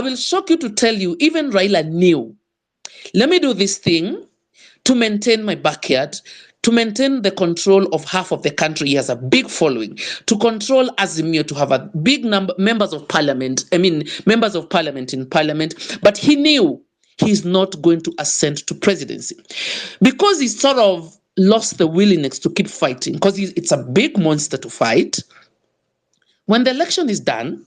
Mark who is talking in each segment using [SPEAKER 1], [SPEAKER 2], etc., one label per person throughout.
[SPEAKER 1] I will shock you to tell you, even Raila knew, let me do this thing to maintain my backyard, to maintain the control of half of the country. He has a big following. To control Azimio, to have a big number members of parliament in parliament. But he knew he's not going to ascend to presidency because he sort of lost the willingness to keep fighting, because it's a big monster to fight. When the election is done,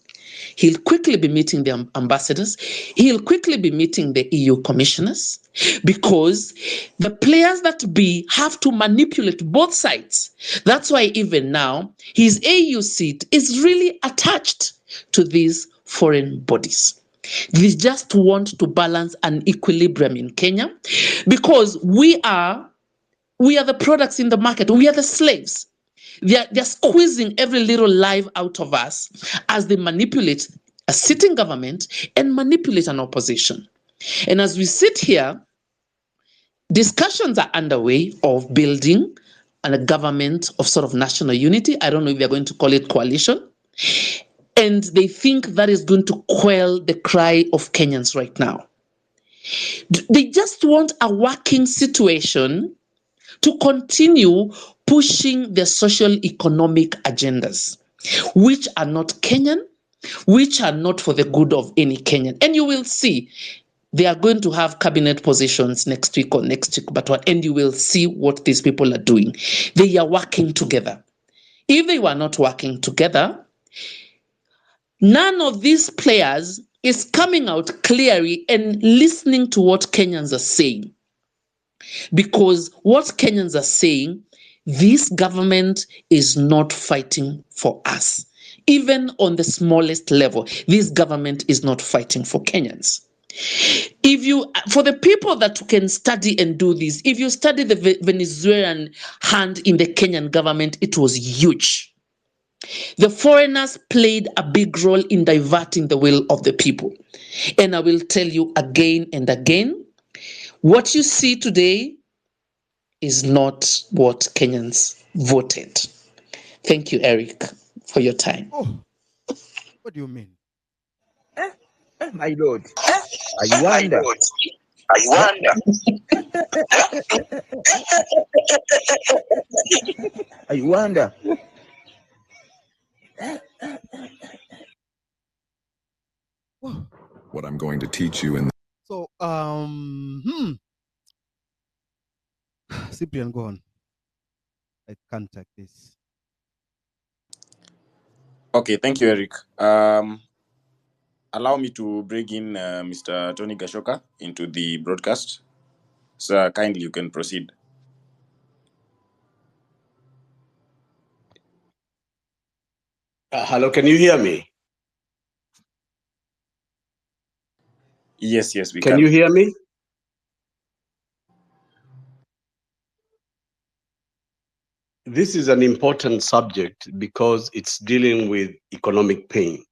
[SPEAKER 1] he'll quickly be meeting the ambassadors. He'll quickly be meeting the EU commissioners, because the players that be have to manipulate both sides. That's why even now, his AU seat is really attached to these foreign bodies. They just want to balance an equilibrium in Kenya, because we are the products in the market. We are the slaves. They're squeezing every little life out of us as they manipulate a sitting government and manipulate an opposition. And as we sit here, discussions are underway of building a government of sort of national unity. I don't know if they're going to call it coalition. And they think that is going to quell the cry of Kenyans right now. They just want a working situation to continue pushing their social economic agendas, which are not Kenyan, which are not for the good of any Kenyan. And you will see they are going to have cabinet positions next week, and you will see what these people are doing. They are working together. If they were not working together, none of these players is coming out clearly and listening to what Kenyans are saying. Because what Kenyans are saying, this government is not fighting for us. Even on the smallest level, this government is not fighting for Kenyans. For the people that can study and do this, if you study the Venezuelan hand in the Kenyan government, it was huge. The foreigners played a big role in diverting the will of the people. And I will tell you again and again, what you see today is not what Kenyans voted. Thank you, Eric, for your time.
[SPEAKER 2] Oh, what do you mean?
[SPEAKER 3] My Lord, I wonder. I wonder.
[SPEAKER 4] What I'm going to teach you in.
[SPEAKER 2] So, Cyprian, go on. I can't take this.
[SPEAKER 5] Okay, thank you, Eric. Allow me to bring in Mr. Tony Gashoka into the broadcast. So kindly, you can proceed.
[SPEAKER 6] Hello, can you hear me?
[SPEAKER 5] Yes, we can.
[SPEAKER 6] Can you hear me? This is an important subject because it's dealing with economic pain.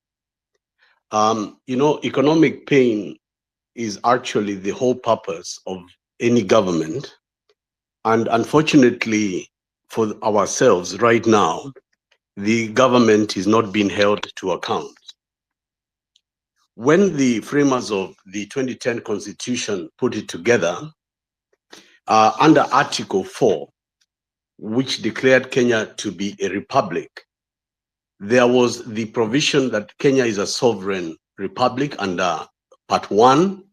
[SPEAKER 6] Economic pain is actually the whole purpose of any government. And unfortunately for ourselves right now, the government is not being held to account. When the framers of the 2010 Constitution put it together, under Article 4, which declared Kenya to be a republic, there was the provision that Kenya is a sovereign republic under Part 1,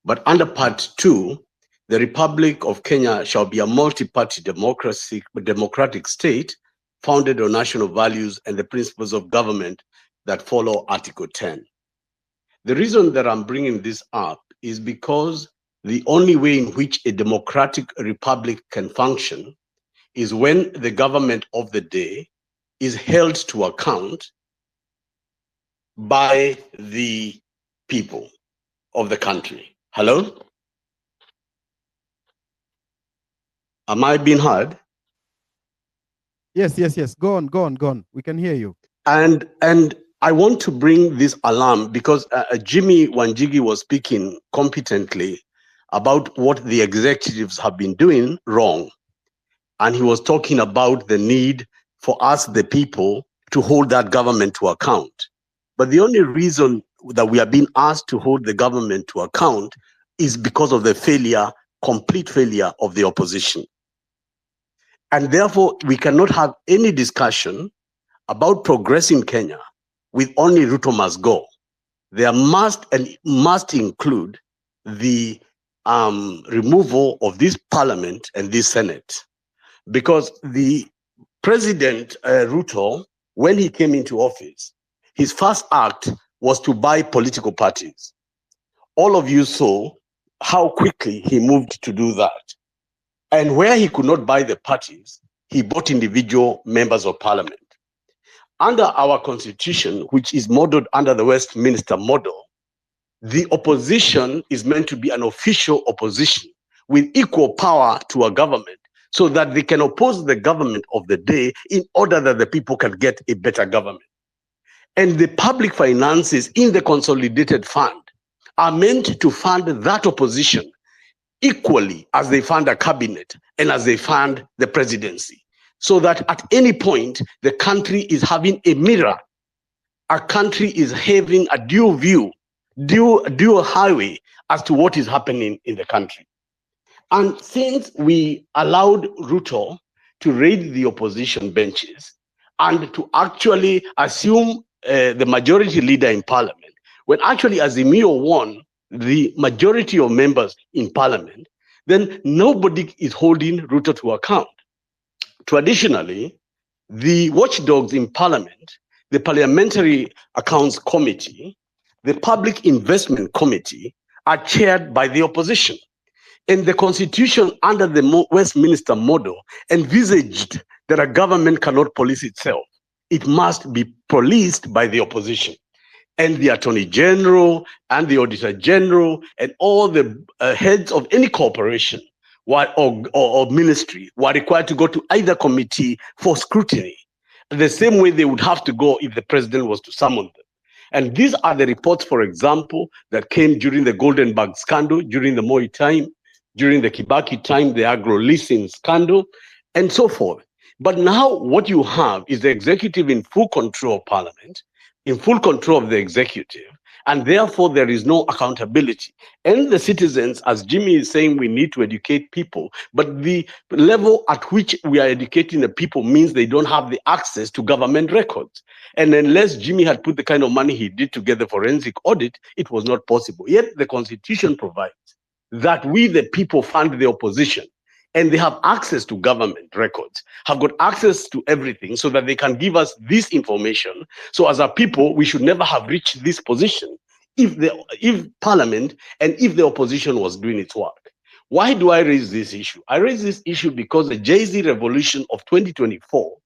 [SPEAKER 6] but under Part 2, the Republic of Kenya shall be a multi-party democratic state founded on national values and the principles of government that follow Article 10. The reason that I'm bringing this up is because the only way in which a democratic republic can function is when the government of the day is held to account by the people of the country. Hello? Am I being heard?
[SPEAKER 2] Yes. Go on. We can hear you.
[SPEAKER 6] And I want to bring this alarm because Jimmy Wanjigi was speaking competently about what the executives have been doing wrong. And he was talking about the need for us, the people, to hold that government to account. But the only reason that we are being asked to hold the government to account is because of the failure, complete failure of the opposition. And therefore, we cannot have any discussion about progress in Kenya with only Ruto must go. There must include the removal of this parliament and this Senate. Because the President Ruto, when he came into office, his first act was to buy political parties. All of you saw how quickly he moved to do that. And where he could not buy the parties, he bought individual members of parliament. Under our constitution, which is modeled under the Westminster model, the opposition is meant to be an official opposition with equal power to a government so that they can oppose the government of the day in order that the people can get a better government. And the public finances in the consolidated fund are meant to fund that opposition equally as they fund a cabinet and as they fund the presidency, so that at any point the country is having a mirror. Our country is having a dual view, dual highway as to what is happening in the country. And since we allowed Ruto to raid the opposition benches and to actually assume the majority leader in parliament, when actually Azimio won the majority of members in parliament, then nobody is holding Ruto to account. Traditionally, the watchdogs in parliament, the Parliamentary Accounts Committee, the Public Investment Committee are chaired by the opposition. And the constitution under the Westminster model envisaged that a government cannot police itself. It must be policed by the opposition. And the Attorney General and the Auditor General and all the heads of any corporation or ministry were required to go to either committee for scrutiny, the same way they would have to go if the president was to summon them. And these are the reports, for example, that came during the Goldenberg scandal, during the Moi time, during the Kibaki time, the agro-leasing scandal, and so forth. But now what you have is the executive in full control of parliament, in full control of the executive, and therefore there is no accountability. And the citizens, as Jimmy is saying, we need to educate people, but the level at which we are educating the people means they don't have the access to government records. And unless Jimmy had put the kind of money he did to get the forensic audit, it was not possible. Yet the constitution provides that we, the people, fund the opposition, and they have access to government records, have got access to everything so that they can give us this information. So as a people, we should never have reached this position if parliament and if the opposition was doing its work. Why do I raise this issue? I raise this issue because the Jay-Z revolution of 2024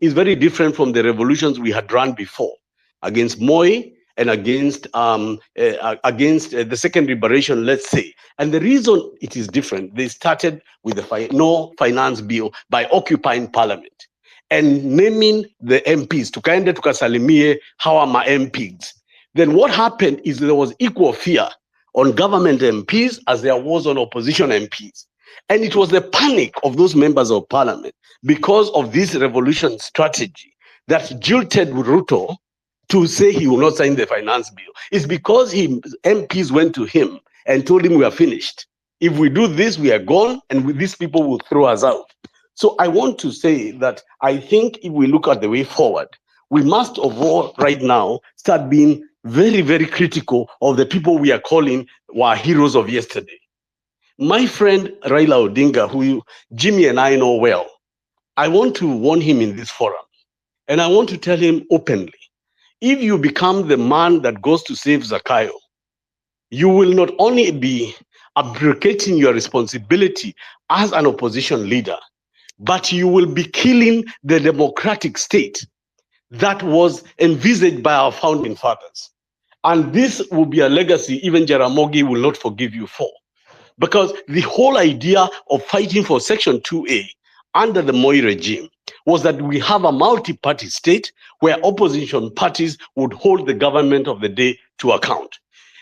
[SPEAKER 6] is very different from the revolutions we had run before against Moi and against the second liberation, let's say. And the reason it is different, they started with the no finance bill by occupying parliament and naming the MPs, tukaende tukasalimie hawa ma MPs. Then what happened is there was equal fear on government MPs as there was on opposition MPs. And it was the panic of those members of parliament because of this revolution strategy that jilted Ruto to say he will not sign the finance bill. It's because MPs went to him and told him we are finished. If we do this, we are gone, and these people will throw us out. So I want to say that I think if we look at the way forward, we must of all right now start being very, very critical of the people we are calling were heroes of yesterday. My friend Raila Odinga, who Jimmy and I know well, I want to warn him in this forum, and I want to tell him openly, if you become the man that goes to save Zakayo, you will not only be abdicating your responsibility as an opposition leader, but you will be killing the democratic state that was envisaged by our founding fathers. And this will be a legacy even Jaramogi will not forgive you for. Because the whole idea of fighting for Section 2A under the Moi regime was that we have a multi-party state where opposition parties would hold the government of the day to account.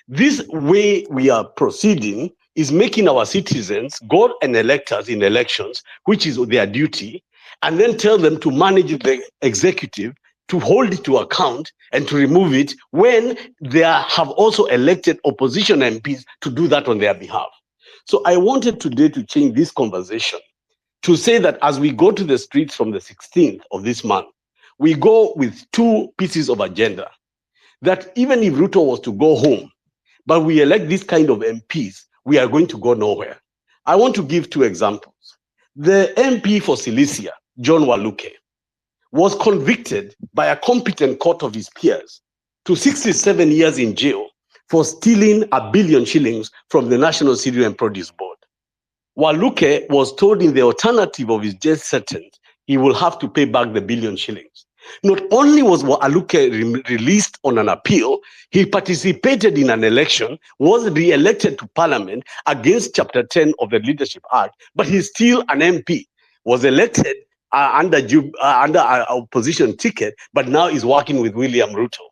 [SPEAKER 6] This way we are proceeding is making our citizens go and elect us in elections, which is their duty, and then tell them to manage the executive to hold it to account and to remove it when they have also elected opposition MPs to do that on their behalf. So I wanted today to change this conversation to say that as we go to the streets from the 16th of this month, we go with two pieces of agenda. That even if Ruto was to go home, but we elect this kind of MPs, we are going to go nowhere. I want to give two examples. The MP for Silesia, John Waluke, was convicted by a competent court of his peers to 67 years in jail for stealing 1 billion shillings from the National Cereal and Produce Board. Waluke was told in the alternative of his death sentence, he will have to pay back the 1 billion shillings. Not only was Waluke released on an appeal, he participated in an election, was re-elected to parliament against Chapter 10 of the Leadership Act, but he's still an MP, was elected under an opposition ticket, but now is working with William Ruto.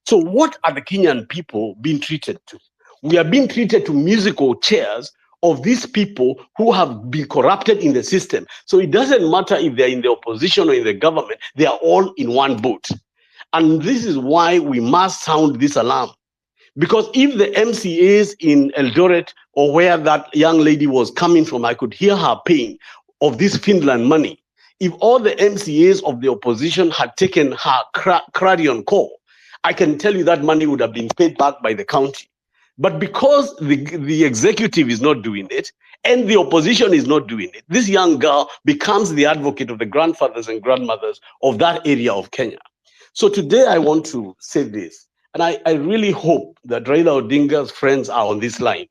[SPEAKER 6] So what are the Kenyan people being treated to? We are being treated to musical chairs of these people who have been corrupted in the system. So it doesn't matter if they're in the opposition or in the government, they are all in one boat. And this is why we must sound this alarm. Because if the MCAs in Eldoret or where that young lady was coming from, I could hear her pain of this Finland money. If all the MCAs of the opposition had taken her clarion call, I can tell you that money would have been paid back by the county. But because the executive is not doing it and the opposition is not doing it, this young girl becomes the advocate of the grandfathers and grandmothers of that area of Kenya. So today I want to say this, and I really hope that Raila Odinga's friends are on this line.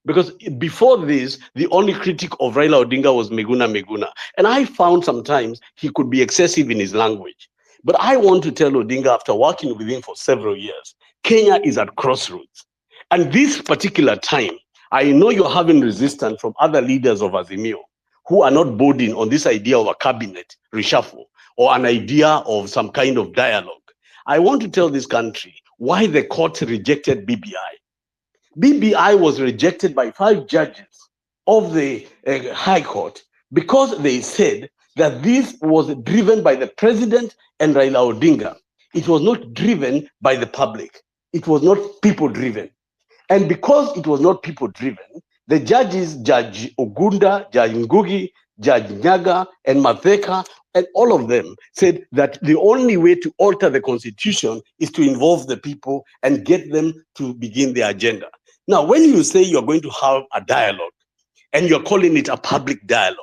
[SPEAKER 6] Because before this, the only critic of Raila Odinga was Meguna. And I found sometimes he could be excessive in his language. But I want to tell Odinga, after working with him for several years, Kenya is at crossroads. And this particular time, I know you're having resistance from other leaders of Azimio who are not boarding on this idea of a cabinet reshuffle or an idea of some kind of dialogue. I want to tell this country why the court rejected BBI. BBI was rejected by 5 judges of the High Court because they said that this was driven by the president and Raila Odinga. It was not driven by the public. It was not people-driven. And because it was not people-driven, the judges, Judge Ogunda, Judge Ngugi, Judge Nyaga, and Matheka, and all of them said that the only way to alter the constitution is to involve the people and get them to begin their agenda. Now, when you say you're going to have a dialogue, and you're calling it a public dialogue,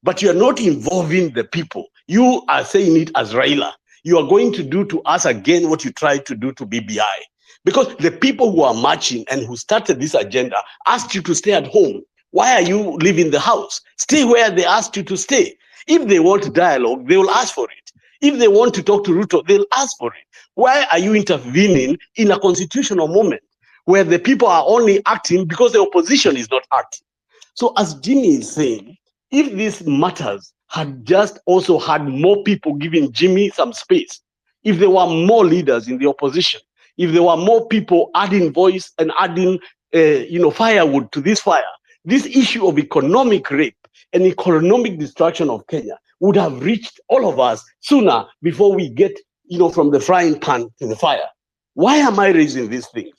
[SPEAKER 6] but you're not involving the people, you are saying it as Raila. You are going to do to us again what you tried to do to BBI. Because the people who are marching and who started this agenda asked you to stay at home. Why are you leaving the house? Stay where they asked you to stay. If they want dialogue, they will ask for it. If they want to talk to Ruto, they'll ask for it. Why are you intervening in a constitutional moment where the people are only acting because the opposition is not acting? So as Jimmy is saying, if these matters had just also had more people giving Jimmy some space, if there were more leaders in the opposition, if there were more people adding voice and adding firewood to this fire, this issue of economic rape and economic destruction of Kenya would have reached all of us sooner before we get from the frying pan to the fire. Why am I raising these things?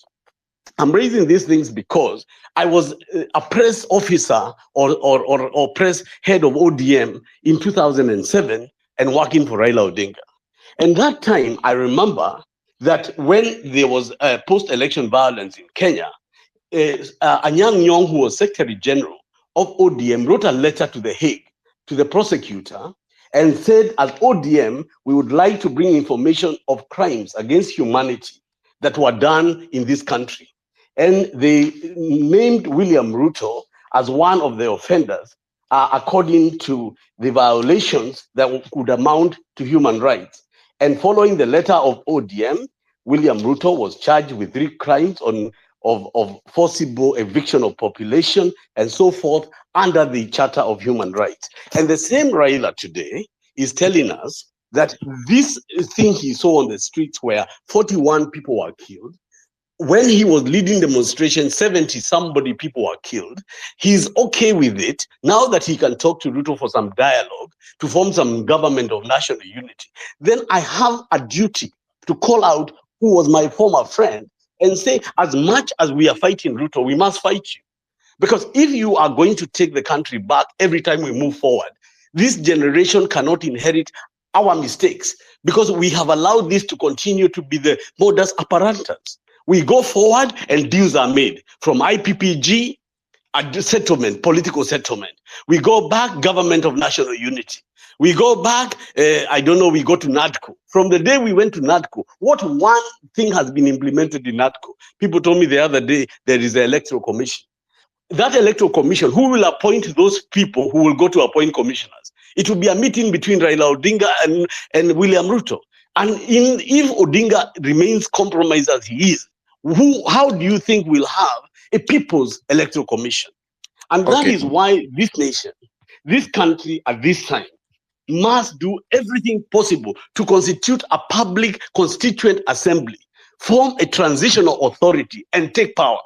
[SPEAKER 6] I'm raising these things because I was a press officer or press head of ODM in 2007 and working for Raila Odinga. And that time, I remember that when there was post-election violence in Kenya, Anyang' Nyong'o, who was Secretary General of ODM, wrote a letter to The Hague, to the prosecutor, and said, as ODM, we would like to bring information of crimes against humanity that were done in this country. And they named William Ruto as one of the offenders, according to the violations that could amount to human rights. And following the letter of ODM, William Ruto was charged with 3 crimes of forcible eviction of population and so forth under the Charter of Human Rights. And the same Raila today is telling us that this thing he saw on the streets where 41 people were killed, when he was leading demonstration, 70 somebody people were killed. He's okay with it now that he can talk to Ruto for some dialogue to form some government of national unity. Then I have a duty to call out who was my former friend and say, as much as we are fighting Ruto, we must fight you. Because if you are going to take the country back every time we move forward, this generation cannot inherit our mistakes because we have allowed this to continue to be the modus operandi. We go forward and deals are made from IPPG, a settlement, political settlement. We go back, government of national unity. We go back, I don't know, we go to NADCO. From the day we went to NADCO, what one thing has been implemented in NADCO? People told me the other day there is the electoral commission. That electoral commission, who will appoint those people who will go to appoint commissioners? It will be a meeting between Raila Odinga and William Ruto. And if Odinga remains compromised as he is, how do you think we'll have a people's electoral commission? And that
[SPEAKER 5] Okay.
[SPEAKER 6] is why this nation, this country at this time, must do everything possible to constitute a public constituent assembly, form a transitional authority, and take power.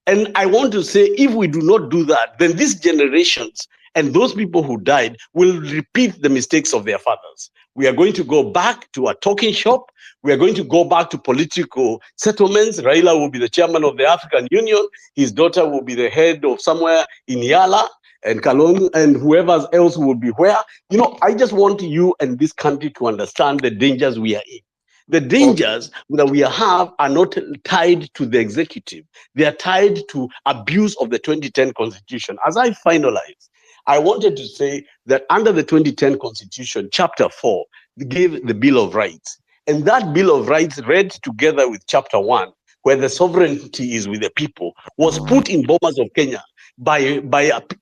[SPEAKER 6] And I want to say, if we do not do that, then these generations and those people who died will repeat the mistakes of their fathers. We are going to go back to a talking shop. We are going to go back to political settlements. Raila will be the chairman of the African Union. His daughter will be the head of somewhere in Yala, and Kalon and whoever else will be where. You know, I just want you and this country to understand the dangers we are in. The dangers that we have are not tied to the executive. They are tied to abuse of the 2010 Constitution. As I finalize, I wanted to say that under the 2010 Constitution, Chapter 4 gave the Bill of Rights. And that Bill of Rights, read together with Chapter 1, where the sovereignty is with the people, was put in Bomas of Kenya by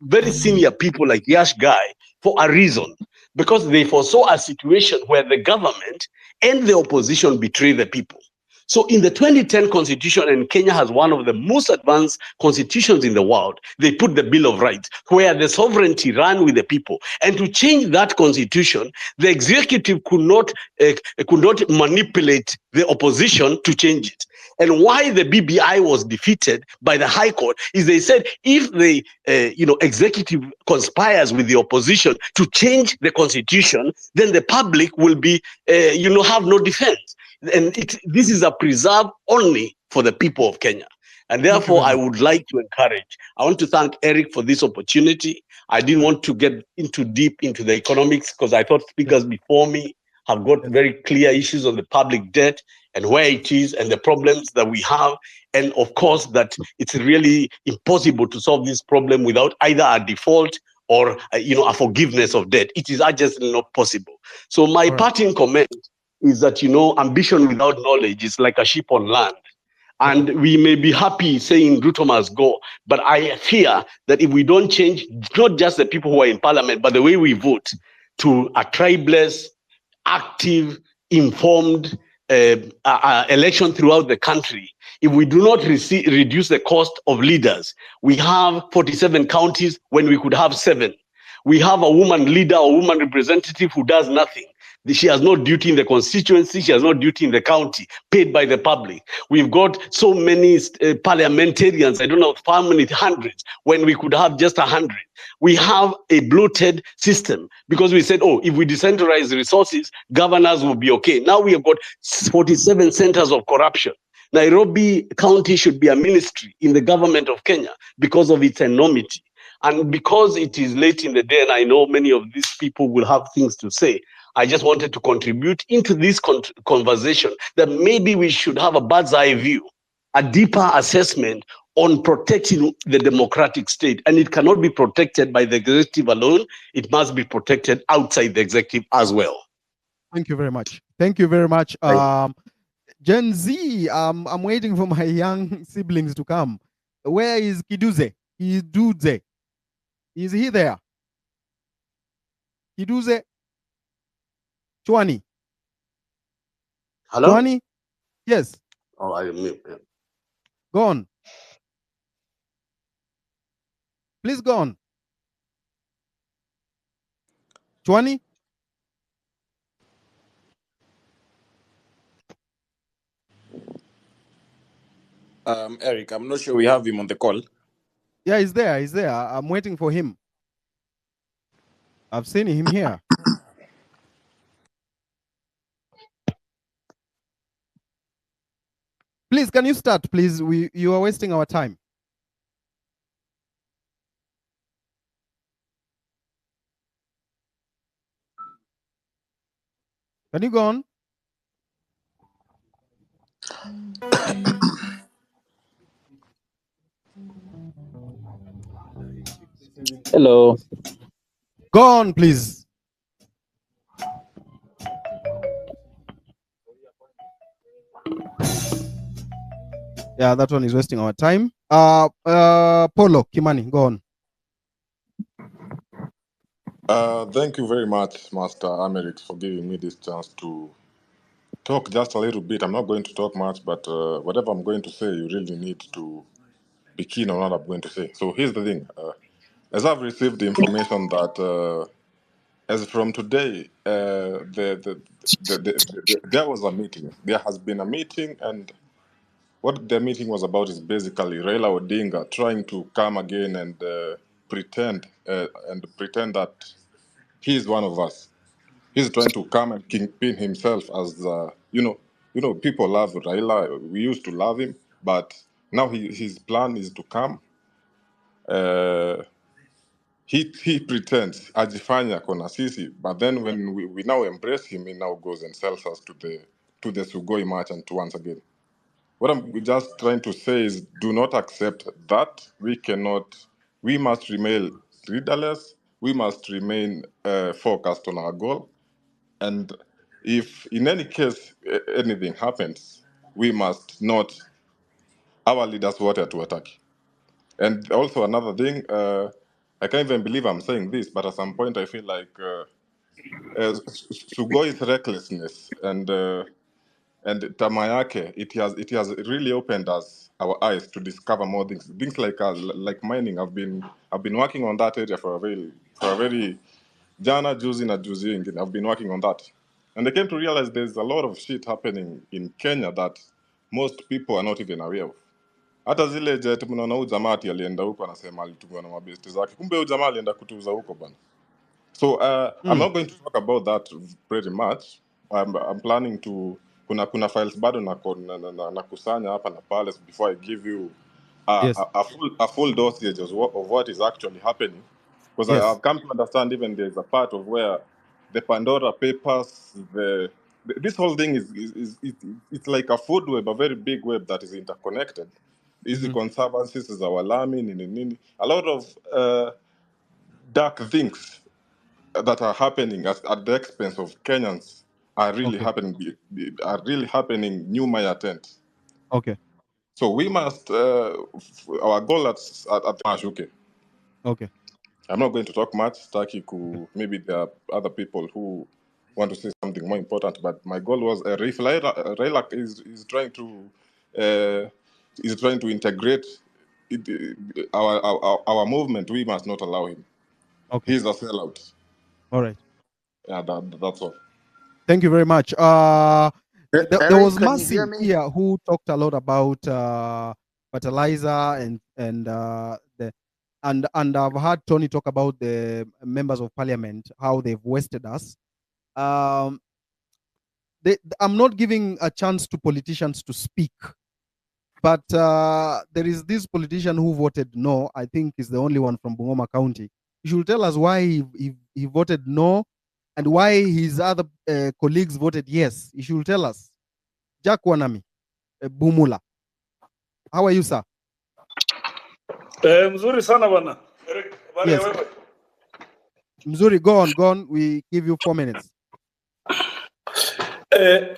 [SPEAKER 6] very senior people like Yash Guy for a reason. Because they foresaw a situation where the government and the opposition betray the people. So in the 2010 Constitution, and Kenya has one of the most advanced constitutions in the world, they put the Bill of Rights, where the sovereignty ran with the people. And to change that constitution, the executive could not manipulate the opposition to change it. And why the BBI was defeated by the High Court is they said if the executive conspires with the opposition to change the constitution, then the public will be have no defense. And this is a preserve only for the people of Kenya. And therefore, I would like to encourage. I want to thank Eric for this opportunity. I didn't want to get deep into the economics because I thought speakers before me have got very clear issues on the public debt and where it is and the problems that we have. And of course, that it's really impossible to solve this problem without either a default or a forgiveness of debt. It is just not possible. So my parting comment is that, ambition without knowledge is like a ship on land. And we may be happy saying Ruto must go, but I fear that if we don't change, not just the people who are in parliament, but the way we vote to a tribeless, active, informed election throughout the country, if we do not reduce the cost of leaders, we have 47 counties when we could have 7. We have a woman leader or woman representative who does nothing. She has no duty in the constituency. She has no duty in the county, paid by the public. We've got so many parliamentarians, I don't know how many hundreds, when we could have just 100. We have a bloated system because we said, if we decentralize resources, governors will be okay. Now we have got 47 centers of corruption. Nairobi County should be a ministry in the government of Kenya because of its enormity. And because it is late in the day, and I know many of these people will have things to say, I just wanted to contribute into this conversation that maybe we should have a bird's eye view, a deeper assessment on protecting the democratic state. And it cannot be protected by the executive alone. It must be protected outside the executive as well.
[SPEAKER 2] Thank you very much. Thank you very much. Gen Z, I'm waiting for my young siblings to come. Where is Kiduze? Kiduze. Is he there? Kiduze? Chwani.
[SPEAKER 6] Hello?
[SPEAKER 2] Chwani? Yes.
[SPEAKER 6] Oh, I mean, yeah.
[SPEAKER 2] Go on. Please go on. Chwani?
[SPEAKER 5] Eric, I'm not sure we have him on the call.
[SPEAKER 2] Yeah, he's there. He's there. I'm waiting for him. I've seen him here. Please, can you start, please? You are wasting our time. Can you go on?
[SPEAKER 4] Hello.
[SPEAKER 2] Go on, please. Yeah, that one is wasting our time. Polo Kimani, go on.
[SPEAKER 7] Thank you very much, Master Americ, for giving me this chance to talk just a little bit. I'm not going to talk much, but whatever I'm going to say, you really need to be keen on what I'm going to say. So here's the thing. As I've received the information that as from today, there was a meeting. There has been a meeting, and what the meeting was about is basically Raila Odinga trying to come again and pretend that he is one of us. He's trying to come and kingpin himself as people love Raila. We used to love him, but now his plan is to come. He pretends ajifanya kona sisi, but then when we now embrace him, he now goes and sells us to the Sugoi merchant once again. What I'm just trying to say is, do not accept that. We must remain leaderless. We must remain focused on our goal. And if in any case anything happens, we must not, our leaders water to attack. And also another thing, I can't even believe I'm saying this, but at some point I feel like Sugoi's recklessness and Tamayake, it has really opened us our eyes to discover more things like mining. I've been working on that area for a very Jana juzi na juzi ingine. I've been working on that, and I came to realize there's a lot of shit happening in Kenya that most people are not even aware of. Hata zile jet mnaona huyu jamaa ati alienda huko anasema alitumwa na mabesti zake, kumbe huyu jamaa alienda kutuza huko bana. So I'm not going to talk about that pretty much. I'm planning to kuna files bado na kusanya hapa na pale before I give you
[SPEAKER 2] Yes.
[SPEAKER 7] a full dosage of what is actually happening, because
[SPEAKER 2] Yes.
[SPEAKER 7] I've come to understand even there's a part of where the Pandora Papers, this whole thing it's like a food web, a very big web that is interconnected. Easy conservancies is our lami, nini. A lot of dark things that are happening at the expense of Kenyans are really
[SPEAKER 2] Okay.
[SPEAKER 7] happening nyuma ya tent.
[SPEAKER 2] Okay.
[SPEAKER 7] So we must our goal at Mashuke.
[SPEAKER 2] Okay.
[SPEAKER 7] I'm not going to talk much. Maybe there are other people who want to say something more important, but my goal was if Raila is trying to integrate our movement, we must not allow him.
[SPEAKER 2] Okay.
[SPEAKER 7] He's a sellout.
[SPEAKER 2] All right.
[SPEAKER 7] Yeah, that's all.
[SPEAKER 2] Thank you very much. There
[SPEAKER 3] Eric,
[SPEAKER 2] was
[SPEAKER 3] can you hear
[SPEAKER 2] Mercy
[SPEAKER 3] me?
[SPEAKER 2] here who talked a lot about fertilizer and I've heard Tony talk about the members of parliament, how they've wasted us. I'm not giving a chance to politicians to speak, but there is this politician who voted no. I think is the only one from Bungoma County. He should tell us why he voted no and why his other colleagues voted yes. He should tell us. Jack Wanami, Bumula. How are you, sir?
[SPEAKER 8] Mzuri sana bwana.
[SPEAKER 2] Yes. Mzuri, go on. We give you 4 minutes.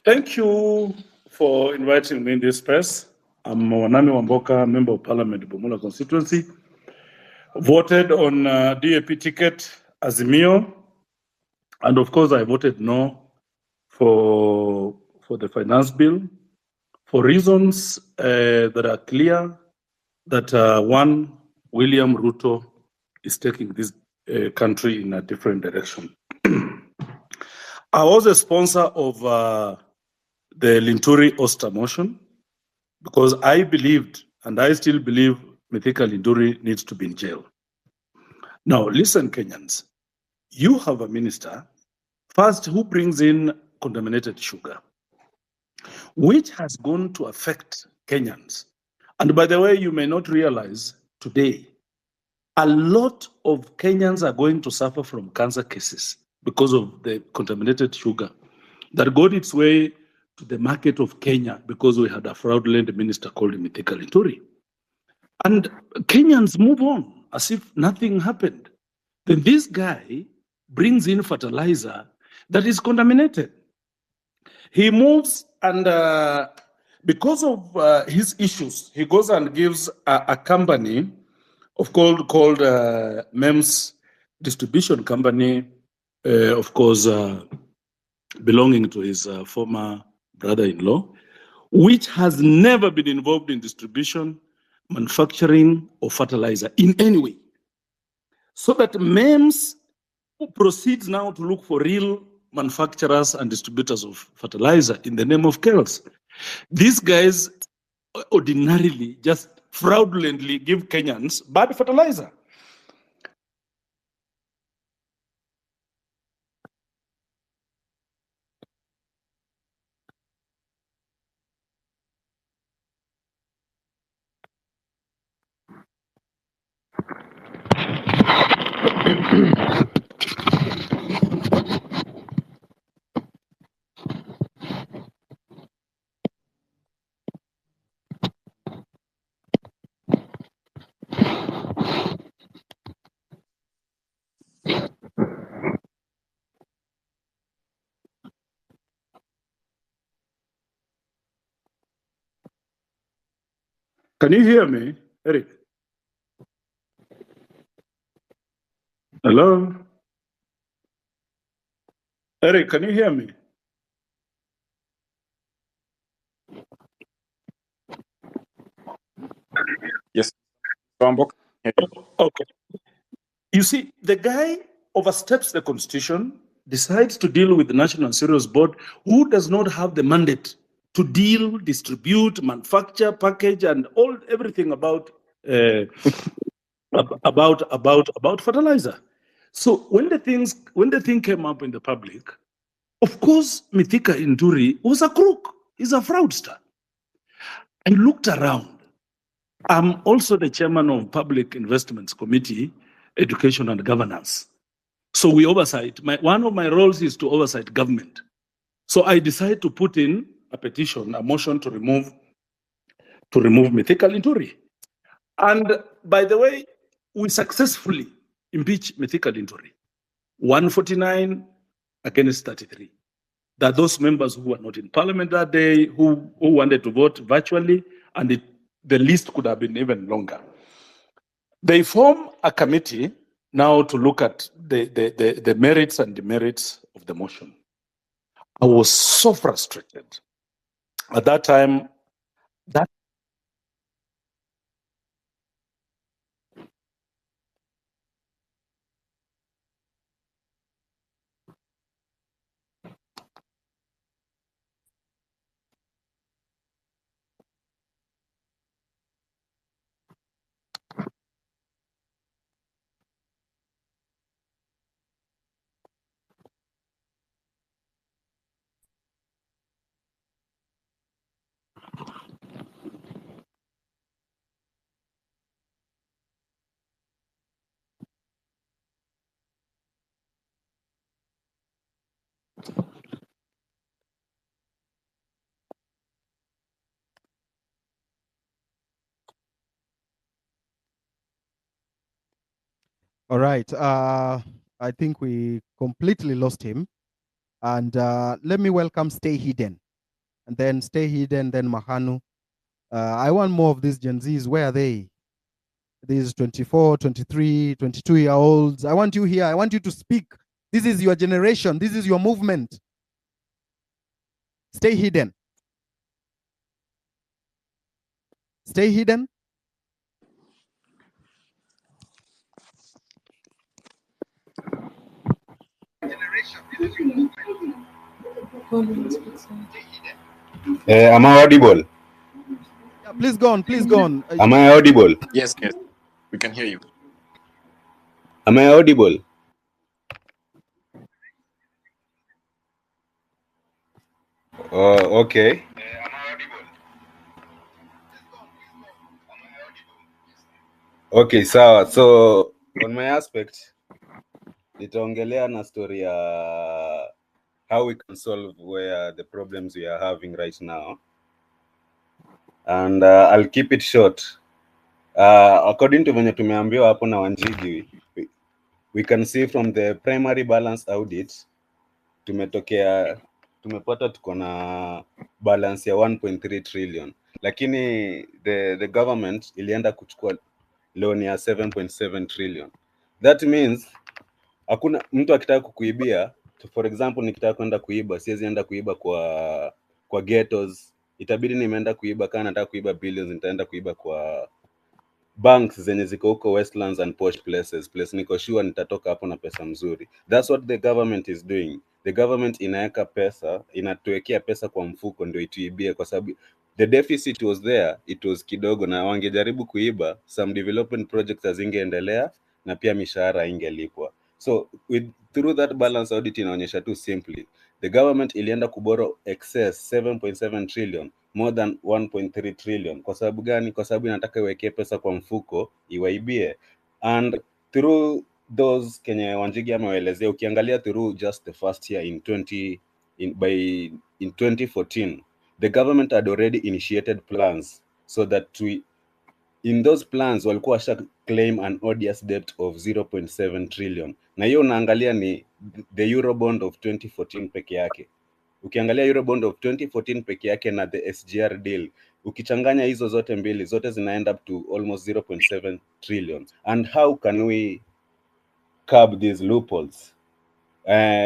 [SPEAKER 8] Thank you for inviting me in this space. I'm Wanami Wamboka, Member of Parliament, Bumula constituency. Voted on DAP ticket Azimio, and of course I voted no for the finance bill for reasons that are clear. That one, William Ruto is taking this country in a different direction. I was a sponsor of the Linturi Oster motion because I believed, and I still believe, Mithika Linturi needs to be in jail. Now, listen, Kenyans, you have a minister, first, who brings in contaminated sugar, which has gone to affect Kenyans. And by the way, you may not realize today, a lot of Kenyans are going to suffer from cancer cases because of the contaminated sugar that got its way to the market of Kenya because we had a fraudulent minister called Mithika Linturi. And Kenyans move on as if nothing happened. Then this guy brings in fertilizer that is contaminated. He moves, and because of his issues, he goes and gives a company called MEMS Distribution Company, of course, belonging to his former brother-in-law, which has never been involved in distribution, manufacturing, or fertilizer in any way. So that MEMS proceeds now to look for real manufacturers and distributors of fertilizer in the name of chaos. These guys ordinarily just fraudulently give Kenyans bad fertilizer. Can you hear me, Eric? Hello? Eric, can you hear me?
[SPEAKER 5] Yes. Wamboka.
[SPEAKER 8] Okay. You see, the guy oversteps the constitution, decides to deal with the National Cereals Board, who does not have the mandate to deal, distribute, manufacture, package, and everything about fertilizer. So when the thing came up in the public, of course, Mithika Linturi was a crook. He's a fraudster. I looked around. I'm also the chairman of Public Investments Committee, Education and Governance. So we oversight. One of my roles is to oversight government. So I decided to put in a petition, a motion to remove Mithika Linturi. And by the way, we successfully impeached Mithika Linturi. 149 against 33. That those members who were not in parliament that day, who wanted to vote virtually, and the list could have been even longer. They form a committee now to look at the merits and demerits of the motion. I was so frustrated. At that time,
[SPEAKER 2] All right. I think we completely lost him. And let me welcome Stay Hidden. And then Stay Hidden, then Mahanu. I want more of these Gen Zs. Where are they? These 24, 23, 22-year-olds. I want you here. I want you to speak. This is your generation. This is your movement. Stay hidden. Stay hidden.
[SPEAKER 9] Am I audible?
[SPEAKER 2] Please go on. Please go on.
[SPEAKER 9] Am I audible?
[SPEAKER 5] Yes, yes, we can hear you.
[SPEAKER 9] Am I audible? Oh, okay. Okay, sawa. So on my aspect, nitaongelea na story ya how we can solve where the problems we are having right now. And I'll keep it short. According to venye tumeambiwa hapo na Wanjigi, we can see from the primary balance audit, tumepata tuko na balance ya 1.3 trillion. Lakini the government ilienda kuchukua loan ya 7.7 trillion. That means hakuna mtu akitaka kukuibia, for example nikitaka kwenda kuiba, siwezi enda kuiba kwa ghettos, itabidi nimeenda kuiba, kama nataka kuiba billions nitaenda kuiba kwa banks zenye ziko huko Westlands and posh places, place niko sure nitatoka hapo na pesa mzuri. That's what the government is doing. The government inaweka pesa, inatuwekea pesa kwa mfuko ndio ituibie, kwa sababu the deficit was there, it was kidogo, na wangejaribu kuiba, some development projects hazingeendelea na pia mishahara ingelipwa. So through that balance audit inaonyesha tu simply the government ilienda kuborrow excess 7.7 trillion more than 1.3 trillion. Kwa sababu gani? Kwa sababu inataka iwekee pesa kwa mfuko iwaibie. And through those kenye Wanjigi amewaelezea, ukiangalia through just the first year in 2014, the government had already initiated plans so that in those plans walikuwa washa claim an odious debt of 0.7 trillion. Na hiyo unaangalia ni the Eurobond of 2014 peke yake. Ukiangalia Eurobond of 2014 peke yake na the SGR deal, ukichanganya hizo zote mbili, zote zina up to almost 0.7 trillion. And how can we curb these loopholes?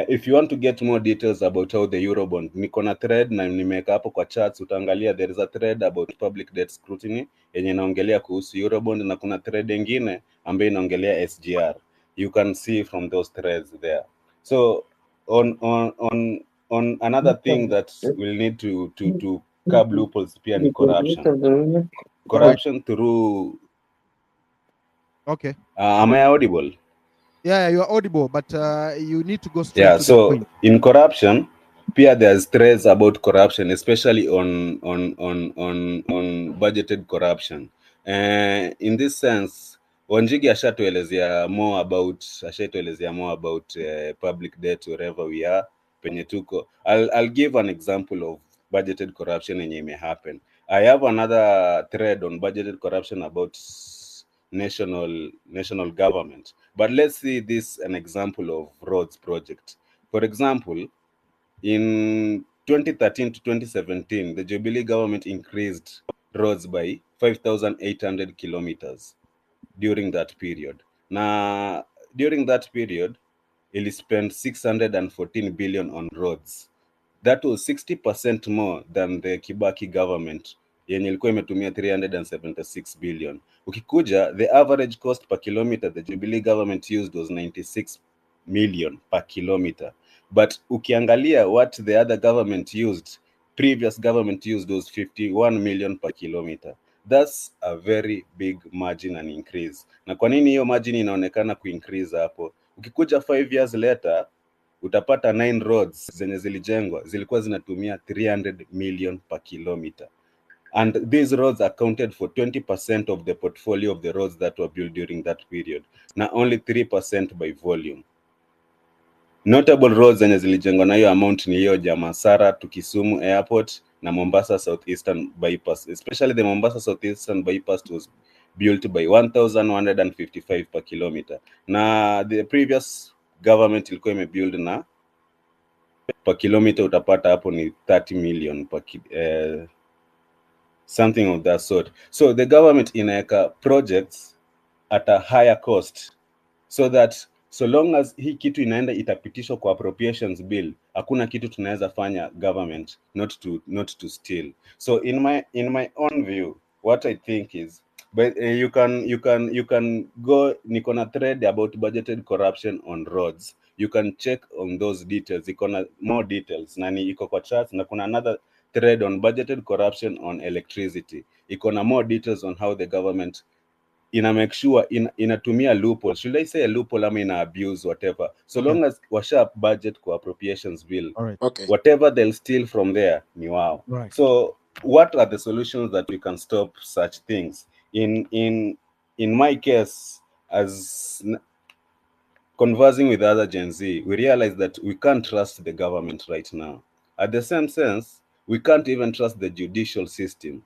[SPEAKER 9] If you want to get more details about how the Eurobond, niko na thread na nimeweka hapo kwa charts, utaangalia there is a thread about public debt scrutiny yenye inaongelea kuhusu Eurobond, na kuna thread nyingine ambayo inaongelea SGR. You can see from those threads there. So on another thing that we'll need to curb loopholes pia ni corruption. Corruption through.
[SPEAKER 2] Okay.
[SPEAKER 9] Am I audible?
[SPEAKER 2] Yeah, you are audible, but you need to go straight to the point.
[SPEAKER 9] In corruption, pia there's threats about corruption, especially on budgeted corruption. In this sense, Wanjigi ashatuelezea more about public debt wherever we are, penye tuko. I'll give an example of budgeted corruption yenye may happen. I have another thread on budgeted corruption about national government, but let's see this an example of roads project. For example, in 2013 to 2017, the Jubilee government increased roads by 5,800 kilometers during that period. Now, during that period, it spent 614 billion on roads. That was 60% more than the Kibaki government yenye ilikuwa imetumia 376 billion. Ukikuja, the average cost per kilometer the Jubilee government used was 96 million per kilometer. But ukiangalia what the other government used, previous government used was 51 million per kilometer. That's a very big margin and increase. Na kwa nini hiyo margin inaonekana kuincrease hapo? Ukikuja 5 years later, utapata 9 roads zenye zilijengwa zilikuwa zinatumia 300 million per kilometer. And these roads accounted for 20% of the portfolio of the roads that were built during that period. Na only 3% by volume. Notable roads zenye zilijengwa na hiyo amount ni hiyo Jamasara to Kisumu Airport na Mombasa Southeastern Bypass. Especially the Mombasa Southeastern Bypass was built by 1,155 per kilometer. Na the previous government ilikuwa imebuild na per kilometer utapata hapo ni 30 million per something of that sort. So the government inaweka projects at a higher cost so that so long as hii kitu inaenda itapitishwa kwa appropriations bill, hakuna kitu tunaweza fanya government not to steal. So in my own view, what I think is, but you can go, niko na thread about budgeted corruption on roads. You can check on those details. Iko na more details na ni iko kwa charts, na kuna another thread on budgeted corruption on electricity. Iko na more details on how the government ina make sure inatumia loophole. Should I say a loophole ama ina abuse whatever? So long as washa budget kwa appropriations bill,
[SPEAKER 5] Okay.
[SPEAKER 9] whatever they'll steal from there ni wao.
[SPEAKER 2] Right.
[SPEAKER 9] So what are the solutions that we can stop such things? In my case, as conversing with other Gen Z, we realize that we can't trust the government right now. At the same sense, we can't even trust the judicial system.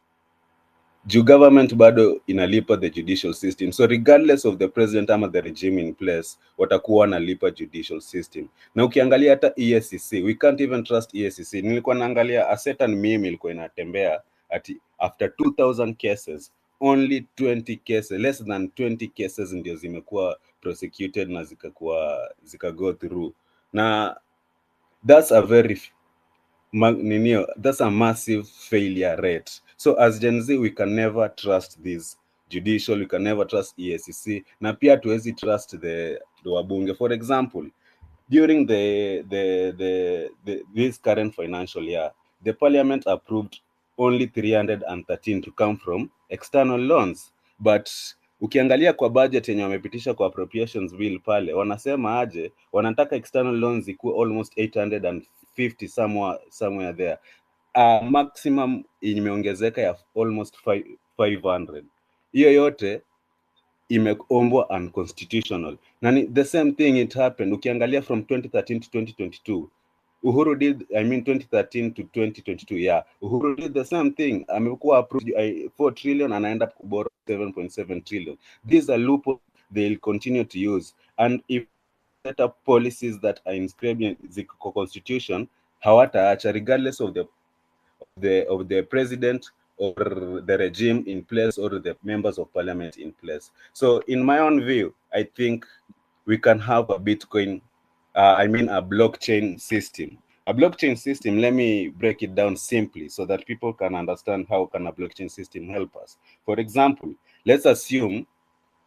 [SPEAKER 9] Juu government bado inalipa the judicial system. So regardless of the president ama the regime in place, watakuwa wanalipa judicial system. Na ukiangalia hata EACC, we can't even trust EACC. Nilikuwa naangalia a certain meme ilikuwa inatembea ati after 2000 cases, only 20 cases, less than 20 cases ndio zimekuwa prosecuted na zika go through. Na that's a very that's a massive failure rate. So as Gen Z, we can never trust this judicial, we can never trust EACC, na pia tuwezi trust the wabunge. For example, during this current financial year, the parliament approved only 313 to come from external loans, but ukiangalia kwa budget yenye wamepitisha kwa appropriations bill pale, wanasema aje wanataka external loans ikuwe almost 850 somewhere there. Maximum imeongezeka ya almost 500. Hiyo yote imeombwa unconstitutional. Na the same thing it happened ukiangalia from 2013 to 2022. Uhuru did, 2013 to 2022, yeah. Uhuru did the same thing. Amekuwa approved 4 trillion and end up borrow 7.7 trillion. These are loopholes they'll continue to use. And if set up policies that are inscribed in the constitution, hawataacha regardless of the president or the regime in place or the members of parliament in place. So in my own view, I think we can have a Bitcoin, a blockchain system. A blockchain system, let me break it down simply so that people can understand how can a blockchain system help us. For example, let's assume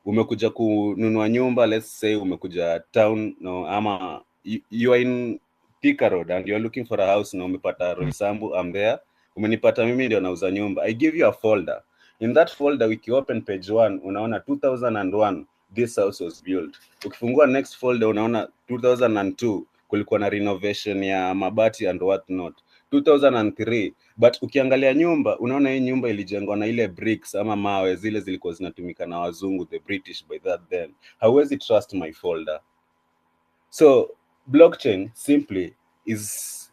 [SPEAKER 9] umekuja kununua nyumba, let's say umekuja town, no, ama you are in Thika Road and you're looking for a house na umepata Roysambu, I'm there. Umenipata mimi ndio nauza nyumba. I give you a folder. In that folder, wiki open page 1, unaona 2001, this house was built. Ukifungua next folder, unaona 2002, kulikuwa na renovation ya mabati and what not. 2003, but ukiangalia nyumba, unaona hii nyumba ilijengwa na ile bricks ama mawe zile zilikuwa zinatumika na wazungu, the British by that then. Hauwezi trust my folder. So blockchain simply is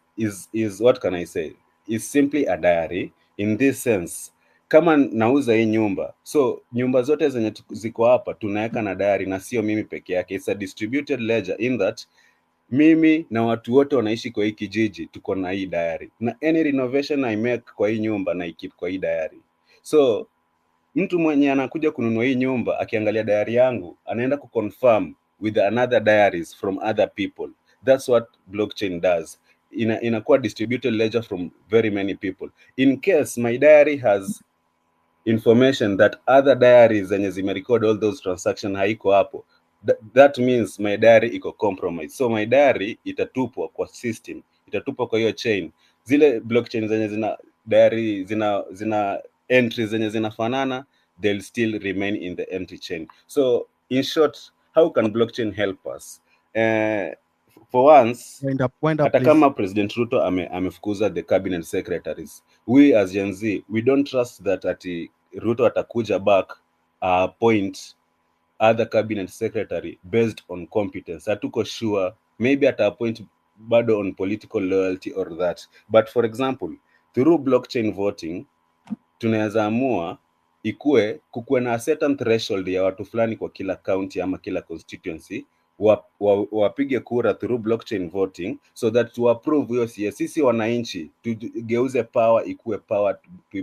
[SPEAKER 9] what can I say? Is simply a diary in this sense. Kama nauza hii nyumba, so nyumba zote zenye ziko hapa tunaweka na diary na sio mimi peke yake. It's a distributed ledger in that mimi na watu wote wanaishi kwa hii kijiji tuko na hii diary. Na any renovation I make kwa hii nyumba na keep kwa hii diary. So mtu mwenye anakuja kununua hii nyumba akiangalia diary yangu anaenda kuconfirm with another diaries from other people. That's what blockchain does. Inakuwa distributed ledger from very many people. In case my diary has information that other diaries zenye zimerecord all those transactions haiko hapo, that means my diary iko compromised. So my diary itatupwa kwa system, itatupwa kwa hiyo chain. Zile blockchain zenye zina diary zina entries zenye zinafanana, they'll still remain in the empty chain. So in short, how can blockchain help us? For once,
[SPEAKER 2] Wind up,
[SPEAKER 9] hata
[SPEAKER 2] please.
[SPEAKER 9] kama President Ruto amefukuza the cabinet secretaries, we as Gen Z, we don't trust that ati Ruto atakuja back appoint other cabinet secretary based on competence. Hatuko sure, maybe ata appoint bado on political loyalty or that. But for example, through blockchain voting, tunaweza amua kukuwe na certain threshold ya watu fulani kwa kila county ama kila constituency, wapige kura through blockchain voting so that to approve hiyo sisi wananchi tugeuze power ikuwe power, we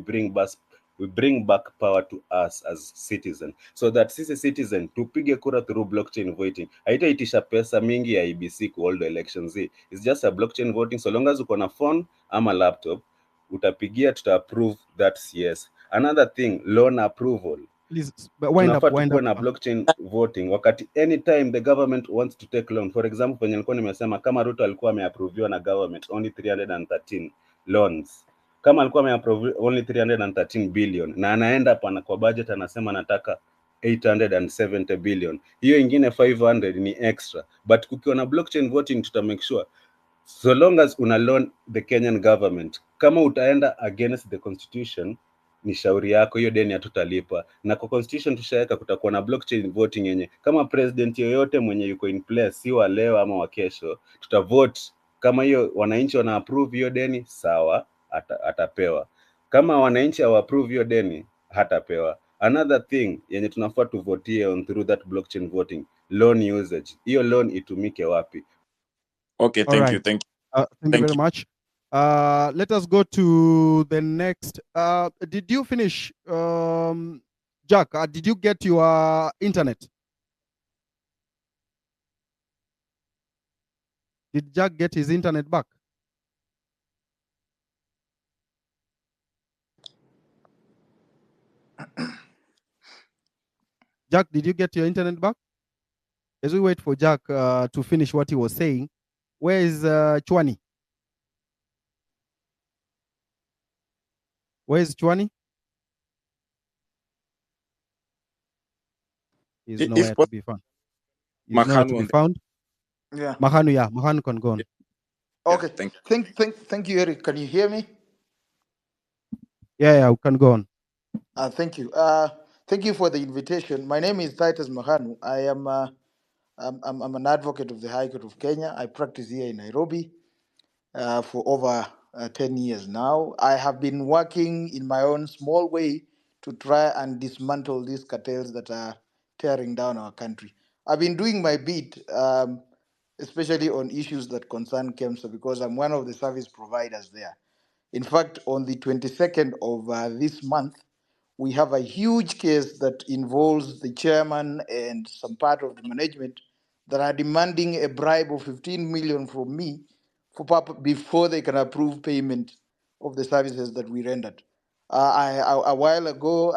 [SPEAKER 9] bring back power to us as citizens, so that sisi citizen tupige kura through blockchain voting. Haitaitisha pesa mingi ya IBC ku hold elections. It's just a blockchain voting. So long as uko na phone ama laptop, utapigia, tuta approve that CS. Another thing, loan approval.
[SPEAKER 2] Please, wind up.
[SPEAKER 9] Na blockchain voting wakati anytime the government wants to take loan. For example, penye nilikuwa nimesema kama Ruto alikuwa ameapproviwa na government only 313 loans. Kama alikuwa ameapprove only 313 billion na anaenda pana kwa budget anasema nataka 870 billion, hiyo ingine 500 ni extra. But kukiwa na blockchain voting tuta make sure so long as una loan the Kenyan government, kama utaenda against the constitution ni shauri yako, hiyo deni hatutalipa. Na kwa constitution tushaweka kutakuwa na blockchain voting yenye kama president yoyote mwenye yuko in place, si wa leo ama wa kesho, tutavote kama hiyo wananchi wana approve hiyo deni, sawa, atapewa. Kama wananchi hawa approve hiyo deni, hatapewa. Another thing yenye tunafaa tuvotie on through that blockchain voting, loan usage. Hiyo loan itumike wapi?
[SPEAKER 5] Okay,
[SPEAKER 2] All
[SPEAKER 5] thank
[SPEAKER 2] right.
[SPEAKER 5] you, thank you.
[SPEAKER 2] Thank you
[SPEAKER 5] Thank
[SPEAKER 2] very
[SPEAKER 5] you.
[SPEAKER 2] much. Let us go to the next. Did you finish, Jack? Did you get your internet? Did Jack get his internet back? Jack, did you get your internet back? As we wait for Jack to finish what he was saying, where is Chwani? Where is Chwani? He's nowhere to be found. He's nowhere to be found.
[SPEAKER 10] Yeah.
[SPEAKER 2] Mahanu, yeah. Mahanu can go on.
[SPEAKER 10] Okay.
[SPEAKER 5] Yeah,
[SPEAKER 10] thank you, Eric. Can you hear me?
[SPEAKER 2] Yeah, we can go on.
[SPEAKER 10] Thank you. Thank you for the invitation. My name is Titus Mahanu. I am I'm an advocate of the High Court of Kenya. I practice here in Nairobi for over 10 years now. I have been working in my own small way to try and dismantle these cartels that are tearing down our country. I've been doing my bit, especially on issues that concern KEMSA, because I'm one of the service providers there. In fact, on the 22nd of this month, we have a huge case that involves the chairman and some part of the management that are demanding a bribe of 15 million from me before they can approve payment of the services that we rendered. A while ago,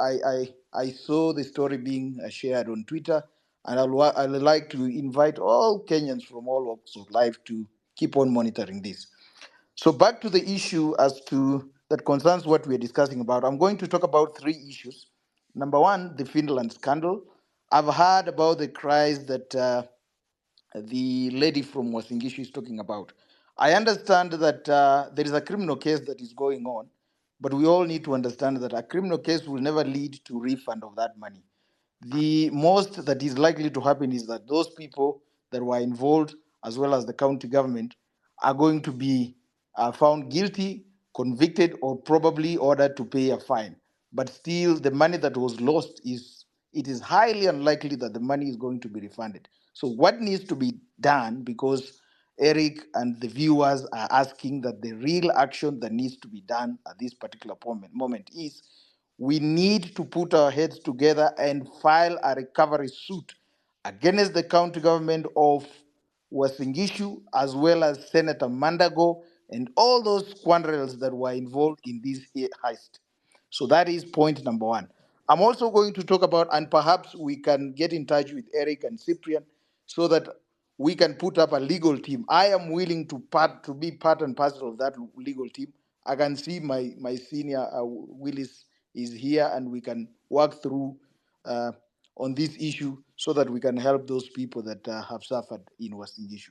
[SPEAKER 10] I saw the story being shared on Twitter, and I'd like to invite all Kenyans from all walks of life to keep on monitoring this. So back to the issue that concerns what we're discussing about. I'm going to talk about three issues. Number one, the Finland scandal. I've heard about the cries that the lady from Wasingishu is talking about. I understand that there is a criminal case that is going on, but we all need to understand that a criminal case will never lead to refund of that money. The most that is likely to happen is that those people that were involved, as well as the county government, are going to be found guilty, convicted, or probably ordered to pay a fine. But still, the money that was lost it is highly unlikely that the money is going to be refunded. So what needs to be done, because Eric and the viewers are asking that the real action that needs to be done at this particular moment is we need to put our heads together and file a recovery suit against the county government of Wasingishu, as well as Senator Mandago and all those scoundrels that were involved in this heist. So that is point number one. I'm also going to talk about, and perhaps we can get in touch with Eric and Cyprian so that we can put up a legal team. I am willing to be part and parcel of that legal team. I can see my senior Willis is here, and we can work through on this issue so that we can help those people that have suffered in Wasingishu.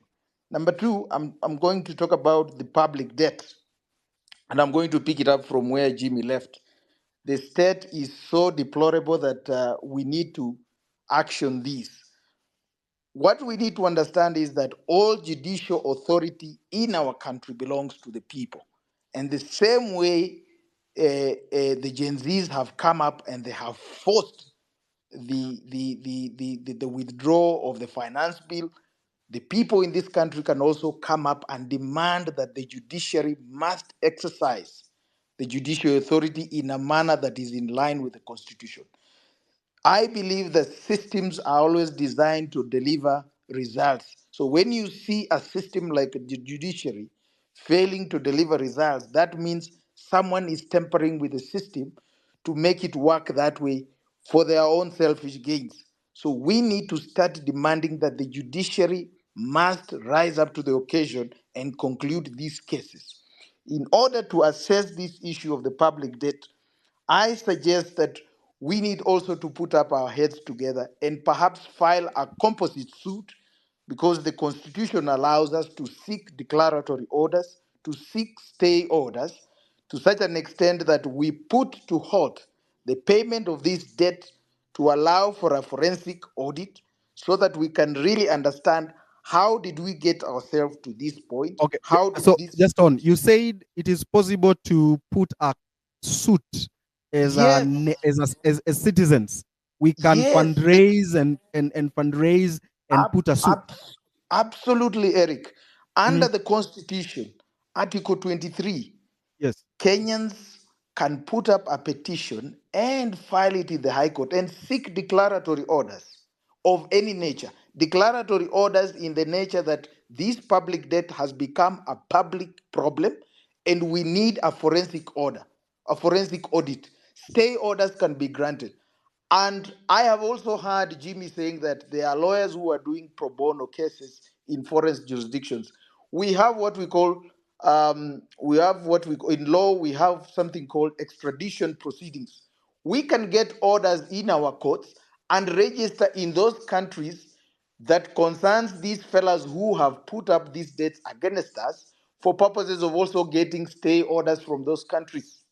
[SPEAKER 10] Number two, I'm going to talk about the public debt, and I'm going to pick it up from where Jimmy left. The state is so deplorable that we need to action this. What we need to understand is that all judicial authority in our country belongs to the people. And the same way the Gen Zs have come up and they have forced the withdrawal of the finance bill, the people in this country can also come up and demand that the judiciary must exercise the judicial authority in a manner that is in line with the Constitution. I believe that systems are always designed to deliver results. So when you see a system like the judiciary failing to deliver results, that means someone is tampering with the system to make it work that way for their own selfish gains. So we need to start demanding that the judiciary must rise up to the occasion and conclude these cases. in order to assess this issue of the public debt, I suggest that we need also to put up our heads together and perhaps file a composite suit, because the Constitution allows us to seek declaratory orders, to seek stay orders, to such an extent that we put to halt the payment of this debt to allow for a forensic audit, so that we can really understand how did we get ourselves to this point?
[SPEAKER 2] Okay.
[SPEAKER 10] How did
[SPEAKER 2] So
[SPEAKER 10] this?
[SPEAKER 2] just on, you said it is possible to put a suit as
[SPEAKER 10] Yes,
[SPEAKER 2] as citizens. We can
[SPEAKER 10] yes,
[SPEAKER 2] fundraise and fundraise and
[SPEAKER 10] ab-
[SPEAKER 2] put a suit.
[SPEAKER 10] ab- absolutely, Eric. Under
[SPEAKER 2] Mhm.
[SPEAKER 10] the Constitution, Article 23,
[SPEAKER 2] Yes.
[SPEAKER 10] Kenyans can put up a petition and file it in the High Court and seek declaratory orders of any nature. Declaratory orders in the nature that this public debt has become a public problem and we need a forensic order, a forensic audit. Stay orders can be granted. And I have also heard Jimmy saying that there are lawyers who are doing pro bono cases in foreign jurisdictions. We have what we call in law, we have something called extradition proceedings. We can get orders in our courts and register in those countries that concerns these fellows who have put up these debts against us, for purposes of also getting stay orders from those countries.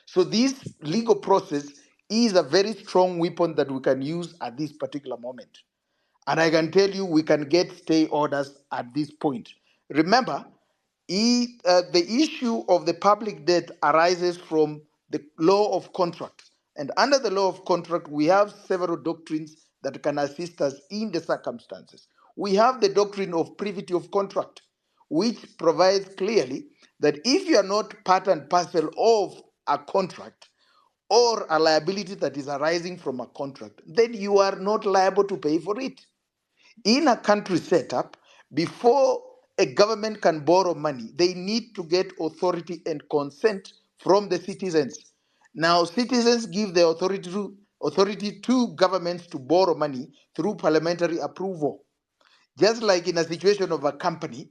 [SPEAKER 10] So this legal process is a very strong weapon that we can use at this particular moment. And I can tell you, we can get stay orders at this point. Remember, the issue of the public debt arises from the law of contract. And under the law of contract, we have several doctrines that can assist us in the circumstances. We have the doctrine of privity of contract, which provides clearly that if you are not part and parcel of a contract or a liability that is arising from a contract, then you are not liable to pay for it. In a country setup, before a government can borrow money, they need to get authority and consent from the citizens. Now, citizens give the authority to governments to borrow money through parliamentary approval. Just like in a situation of a company,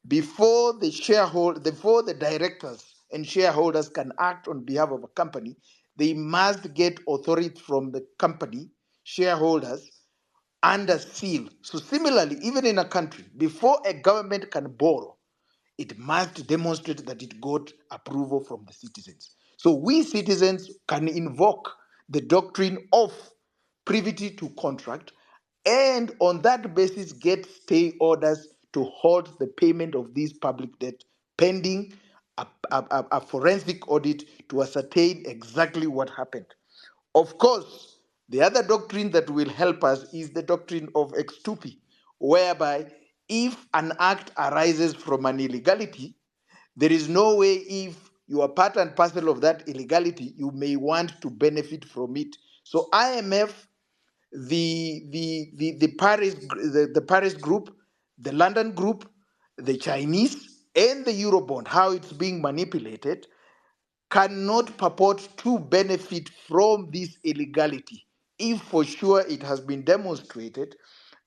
[SPEAKER 10] before the directors and shareholders can act on behalf of a company, they must get authority from the company shareholders under seal. So similarly, even in a country, before a government can borrow, it must demonstrate that it got approval from the citizens. So we citizens can invoke the doctrine of privity to contract, and on that basis get stay orders to halt the payment of this public debt pending a forensic audit to ascertain exactly what happened. Of course, the other doctrine that will help us is the doctrine of ex tupi, whereby if an act arises from an illegality, there is no way, if you are part and parcel of that illegality, you may want to benefit from it. So IMF, the Paris group, the London group, the Chinese, and the Eurobond, how it's being manipulated, cannot purport to benefit from this illegality if for sure it has been demonstrated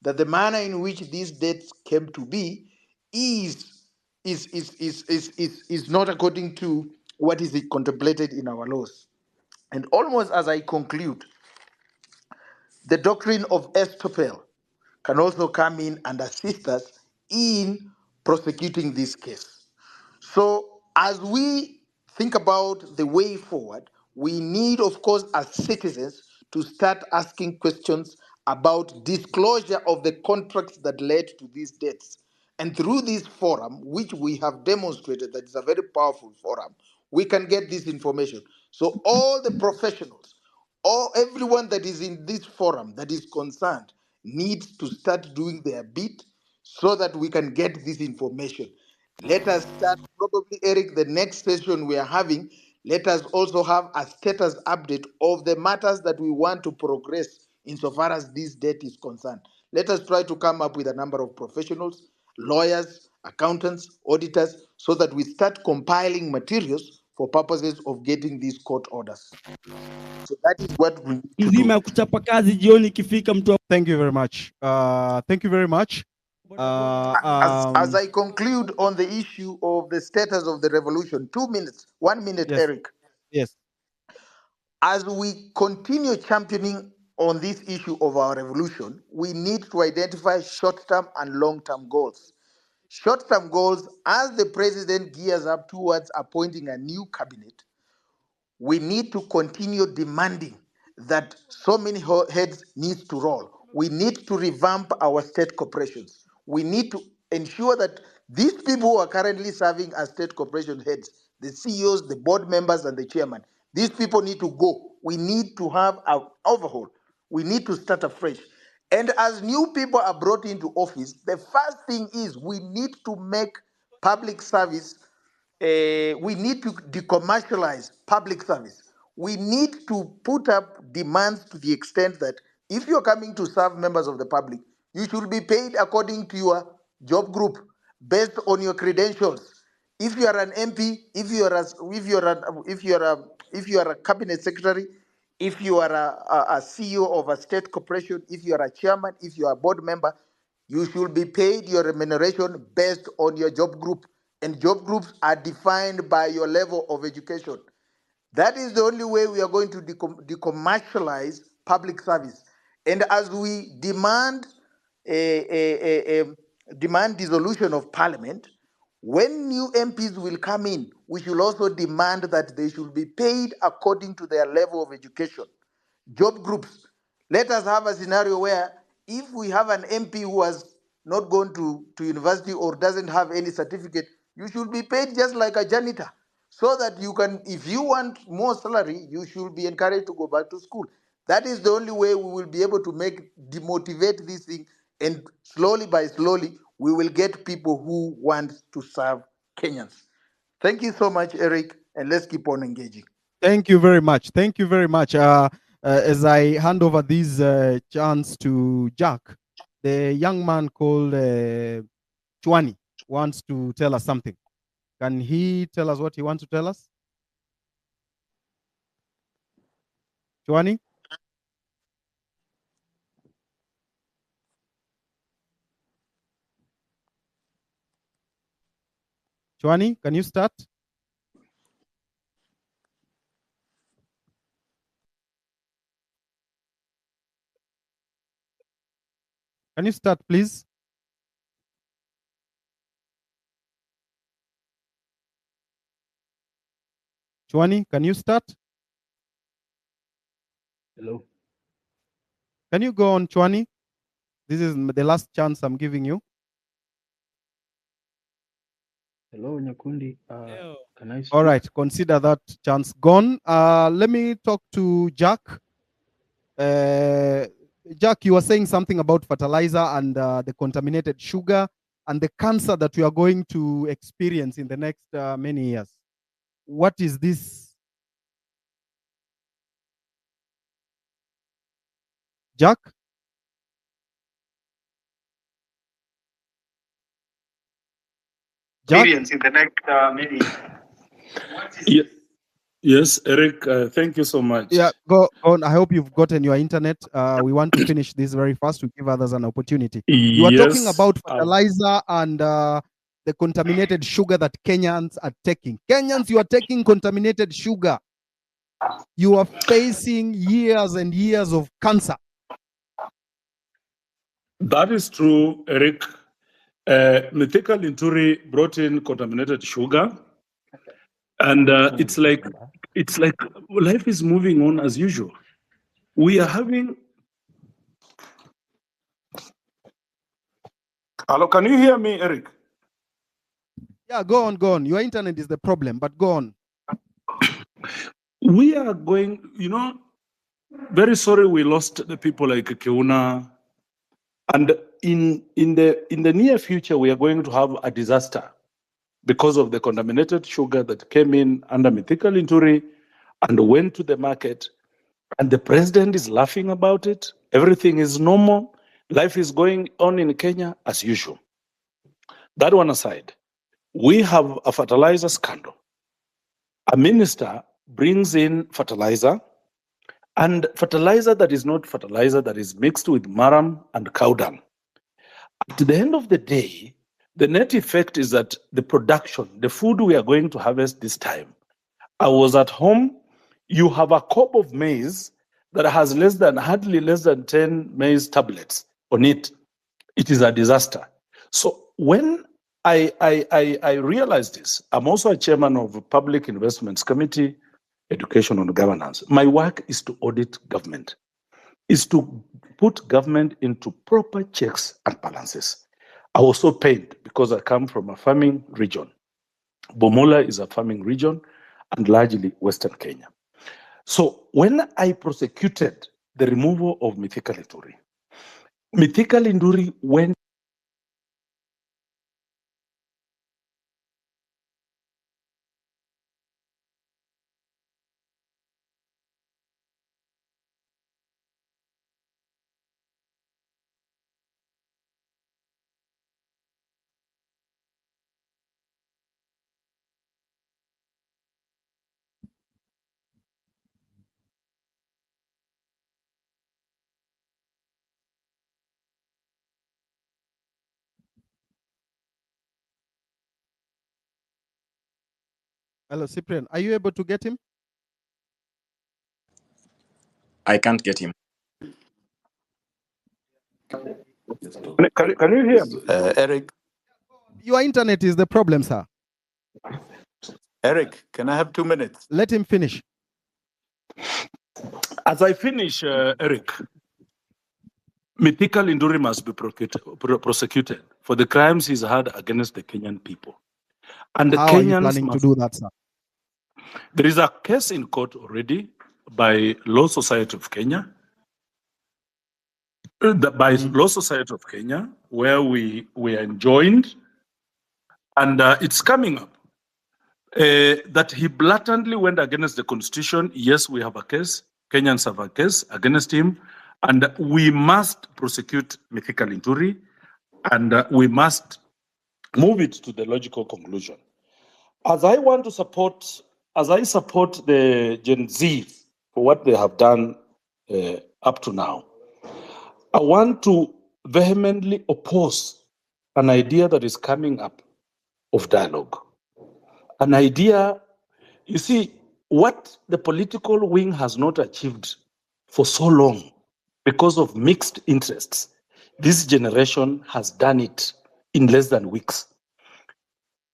[SPEAKER 10] that the manner in which these debts came to be is not according to what is contemplated in our laws. And almost as I conclude, the doctrine of estoppel can also come in and assist us in prosecuting this case. So, as we think about the way forward, we need, of course, as citizens, to start asking questions about disclosure of the contracts that led to these debts. And through this forum, which we have demonstrated that is a very powerful forum, we can get this information. So, all the professionals, or everyone that is in this forum that is concerned, needs to start doing their bit so that we can get this information. Let us start, probably, Eric, the next session we are having. Let us also have a status update of the matters that we want to progress insofar as this debt is concerned. Let us try to come up with a number of professionals, lawyers, accountants, auditors, so that we start compiling materials for purposes of getting these court orders. So that is what we need to do.
[SPEAKER 2] Thank you very much. Thank you very much.
[SPEAKER 10] As I conclude on the issue of the status of the revolution, 2 minutes, 1 minute,
[SPEAKER 2] yes,
[SPEAKER 10] Eric.
[SPEAKER 2] yes.
[SPEAKER 10] As we continue championing on this issue of our revolution, we need to identify short-term and long-term goals. Short-term goals, as the president gears up towards appointing a new cabinet, we need to continue demanding that so many heads need to roll. We need to revamp our state corporations. We need to ensure that these people who are currently serving as state corporation heads, the CEOs, the board members, and the chairman, these people need to go. We need to have an overhaul. We need to start afresh. And as new people are brought into office, the first thing is we need to make public service we need to decommercialize public service. We need to put up demands to the extent that if you're coming to serve members of the public, you should be paid according to your job group, based on your credentials. If you are an MP, if you are a cabinet secretary, if you are a CEO of a state corporation, if you are a chairman, if you are a board member, you should be paid your remuneration based on your job group. And job groups are defined by your level of education. That is the only way we are going to decommercialize public service. And as we demand demand dissolution of parliament, when new MPs will come in, we should also demand that they should be paid according to their level of education. Job groups. Let us have a scenario where if we have an MP who has not gone to university or doesn't have any certificate, you should be paid just like a janitor. So that you can, if you want more salary, you should be encouraged to go back to school. That is the only way we will be able to demotivate this thing, and slowly by slowly, we will get people who want to serve Kenyans. Thank you so much, Eric, and let's keep on engaging.
[SPEAKER 2] Thank you very much. Thank you very much. As I hand over this chance to Jack, the young man called Chwani wants to tell us something. Can he tell us what he wants to tell us? Chwani? Chwani, can you start? Can you start, please? Chwani, can you start?
[SPEAKER 11] Hello.
[SPEAKER 2] Can you go on, Chwani? This is the last chance I'm giving you.
[SPEAKER 11] Hello, Nyakundi. Can I speak?
[SPEAKER 2] All right, consider that chance gone. Let me talk to Jack. Jack, you were saying something about fertilizer and the contaminated sugar and the cancer that we are going to experience in the next many years. What is this? Jack? Jack?
[SPEAKER 8] In the next many. Yes, Eric, thank you so much.
[SPEAKER 2] Yeah, go on. I hope you've gotten your internet. We want to finish this very fast to give others an opportunity. You are talking about fertilizer and the contaminated sugar that Kenyans are taking. Kenyans, you are taking contaminated sugar. You are facing years and years of cancer.
[SPEAKER 8] That is true, Eric. Mithika Linturi brought in contaminated sugar, and it's like life is moving on as usual. We are having. Hello, can you hear me, Eric?
[SPEAKER 2] Yeah, go on, go on. Your internet is the problem, but go on.
[SPEAKER 8] We are going, very sorry we lost the people like Keuna. And in the near future, we are going to have a disaster because of the contaminated sugar that came in under Mithika Linturi and went to the market. And the president is laughing about it. Everything is normal. Life is going on in Kenya as usual. That one aside, we have a fertilizer scandal. A minister brings in fertilizer, and fertilizer that is not fertilizer, that is mixed with maram and cow dung. At the end of the day, the net effect is that the production, the food we are going to harvest this time, I was at home, you have a cob of maize that has hardly less than 10 maize tablets on it. It is a disaster. So when I realized this, I'm also a chairman of the Public Investments Committee, Education and Governance. My work is to audit government, is to put government into proper checks and balances. I was so pained because I come from a farming region. Bomola is a farming region and largely Western Kenya. So when I prosecuted the removal of Mithika Linturi went.
[SPEAKER 2] Hello, Cyprian. Are you able to get him?
[SPEAKER 5] I can't get him.
[SPEAKER 8] Can you hear me?
[SPEAKER 12] Eric,
[SPEAKER 2] Your internet is the problem, sir.
[SPEAKER 12] Eric, can I have 2 minutes?
[SPEAKER 2] Let him finish.
[SPEAKER 8] As I finish, Eric, Mithika Linturi must be prosecuted for the crimes he's had against the Kenyan people. And the
[SPEAKER 2] How are you
[SPEAKER 8] Kenyans
[SPEAKER 2] planning to do that, sir?
[SPEAKER 8] There is a case in court already by Law Society of Kenya, Law Society of Kenya, where we are enjoined, and it's coming up that he blatantly went against the constitution. Yes, we have a case. Kenyans have a case against him, and we must prosecute Mithika Linturi, and we must move it to the logical conclusion. As I support the Gen Z for what they have done up to now, I want to vehemently oppose an idea that is coming up of dialogue. An idea, you see, what the political wing has not achieved for so long because of mixed interests, this generation has done it in less than weeks.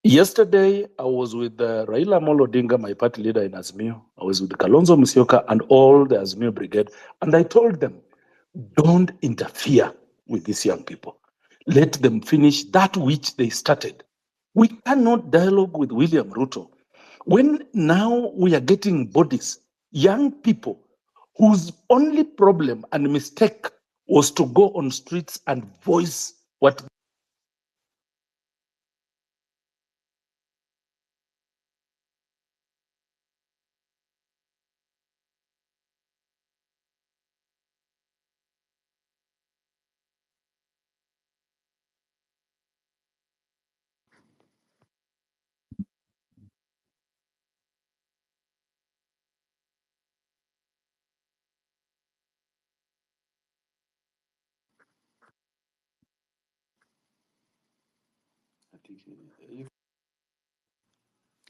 [SPEAKER 8] Yesterday, I was with Raila Amolo Odinga, my party leader in Azimio. I was with Kalonzo Musyoka and all the Azimio brigade, and I told them, don't interfere with these young people. Let them finish that which they started. We cannot dialogue with William Ruto when now we are getting bodies, young people whose only problem and mistake was to go on streets and voice what.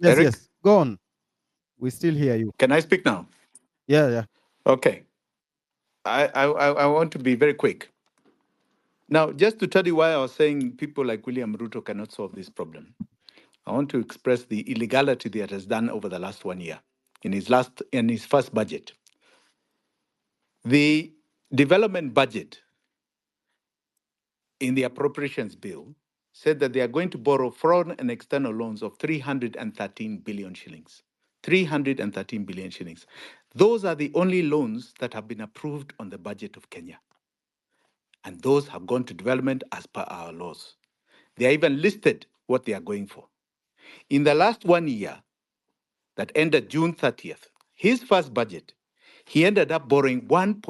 [SPEAKER 2] Yes,
[SPEAKER 12] Eric?
[SPEAKER 2] yes. Go on. We still hear you.
[SPEAKER 12] Can I speak now?
[SPEAKER 2] Yeah, yeah.
[SPEAKER 12] Okay. I want to be very quick. Now, just to tell you why I was saying people like William Ruto cannot solve this problem, I want to express the illegality that has done over the last 1 year in his first budget. The development budget in the appropriations bill said that they are going to borrow foreign and external loans of 313 billion shillings. 313 billion shillings. Those are the only loans that have been approved on the budget of Kenya. And those have gone to development as per our laws. They are even listed what they are going for. In the last 1 year, that ended June 30th, his first budget, he ended up borrowing 1.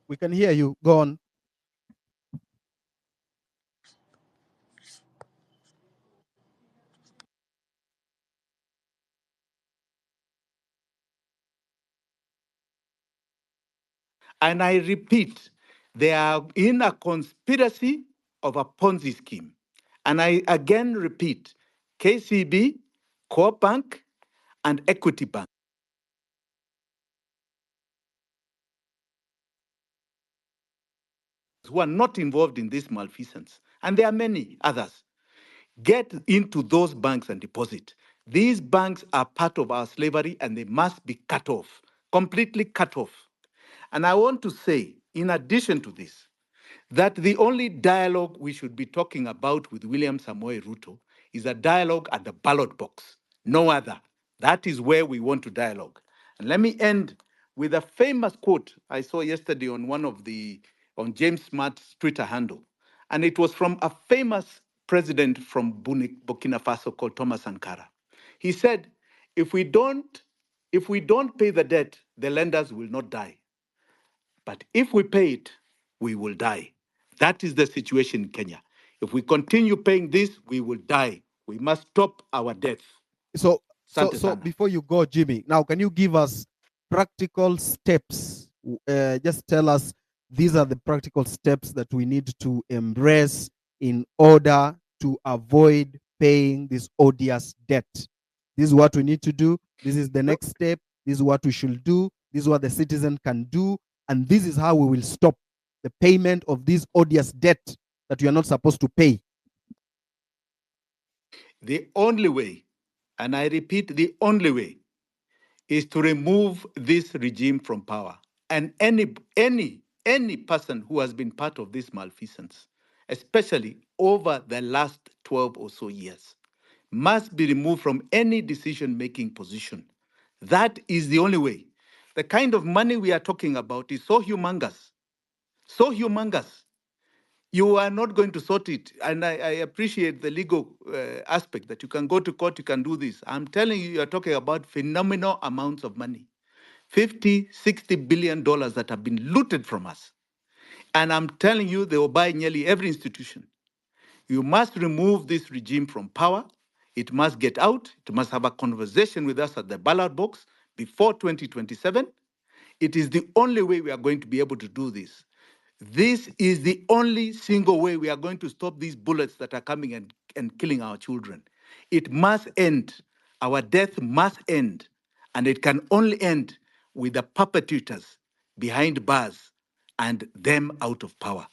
[SPEAKER 2] We can hear you. Go on.
[SPEAKER 12] And I repeat, they are in a conspiracy of a Ponzi scheme. And I again repeat, KCB, Co-op Bank, and Equity Bank, who are not involved in this malfeasance, and there are many others, get into those banks and deposit. These banks are part of our slavery and they must be cut off, completely cut off. And I want to say, in addition to this, that the only dialogue we should be talking about with William Samoei Ruto is a dialogue at the ballot box, no other. That is where we want to dialogue. And let me end with a famous quote I saw yesterday on on James Smart's Twitter handle. And it was from a famous president from Burkina Faso called Thomas Sankara. He said, if we don't pay the debt, the lenders will not die. But if we pay it, we will die. That is the situation in Kenya. If we continue paying this, we will die. We must stop our death.
[SPEAKER 2] So
[SPEAKER 12] Asante sana.
[SPEAKER 2] before you go, Jimmy, now can you give us practical steps? Just tell us these are the practical steps that we need to embrace in order to avoid paying this odious debt. This is what we need to do. This is the next step. This is what we should do. This is what the citizen can do. And this is how we will stop the payment of this odious debt that we are not supposed to pay.
[SPEAKER 12] The only way, and I repeat, the only way is to remove this regime from power. And any person who has been part of this malfeasance, especially over the last 12 or so years, must be removed from any decision-making position. That is the only way. The kind of money we are talking about is so humongous, so humongous. You are not going to sort it. And I appreciate the legal aspect that you can go to court, you can do this. I'm telling you, you're talking about phenomenal amounts of money. 50, 60 billion dollars that have been looted from us. And I'm telling you, they will buy nearly every institution. You must remove this regime from power. It must get out. It must have a conversation with us at the ballot box before 2027. It is the only way we are going to be able to do this. This is the only single way we are going to stop these bullets that are coming and killing our children. It must end. Our death must end. And it can only end with the perpetrators behind bars and them out of power.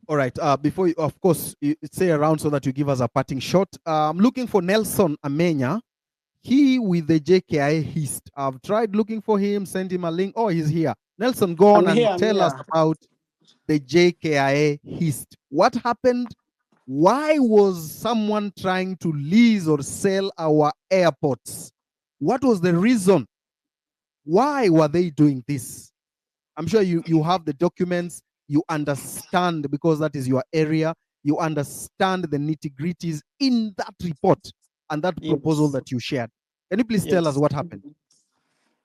[SPEAKER 2] All right. Before you, of course, you stay around so that you give us a parting shot. I'm looking for Nelson Amenya. He with the JKI hist. I've tried looking for him, sent him a link. Oh, he's here. Nelson, go on and tell us about the JKIA hist. What happened? Why was someone trying to lease or sell our airports? What was the reason? Why were they doing this? I'm sure you have the documents, you understand because that is your area, you understand the nitty-gritties in that report and that proposal that you shared. Can you please tell us what happened?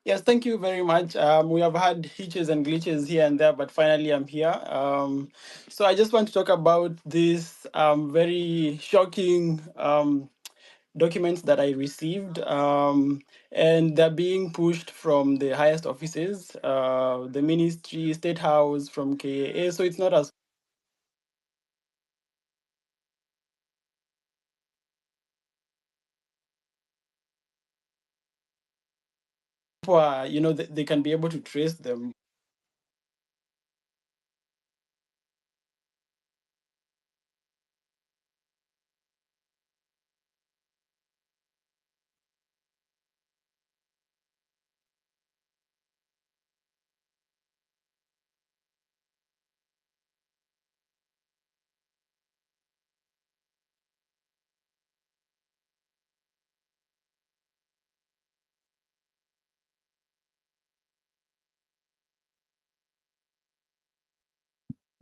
[SPEAKER 13] Yes, thank you very much. We have had hitches and glitches here and there, but finally I'm here. So I just want to talk about this very shocking documents that I received, and they're being pushed from the highest offices, the ministry, State House, from KAA. So it's not as they can be able to trace them.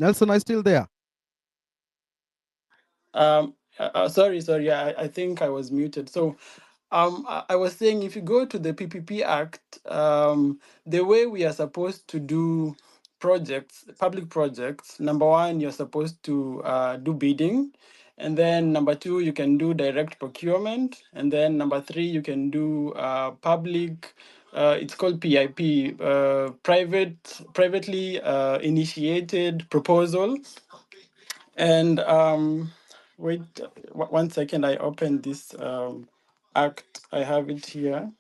[SPEAKER 2] Nelson, are you still there?
[SPEAKER 13] Sorry, I think I was muted. So I was saying, if you go to the PPP Act, the way we are supposed to do projects, public projects, number one, you're supposed to do bidding. And then number two, you can do direct procurement. And then number three, you can do public It's called PIP, privately initiated proposal. And wait 1 second, I opened this act. I have it here.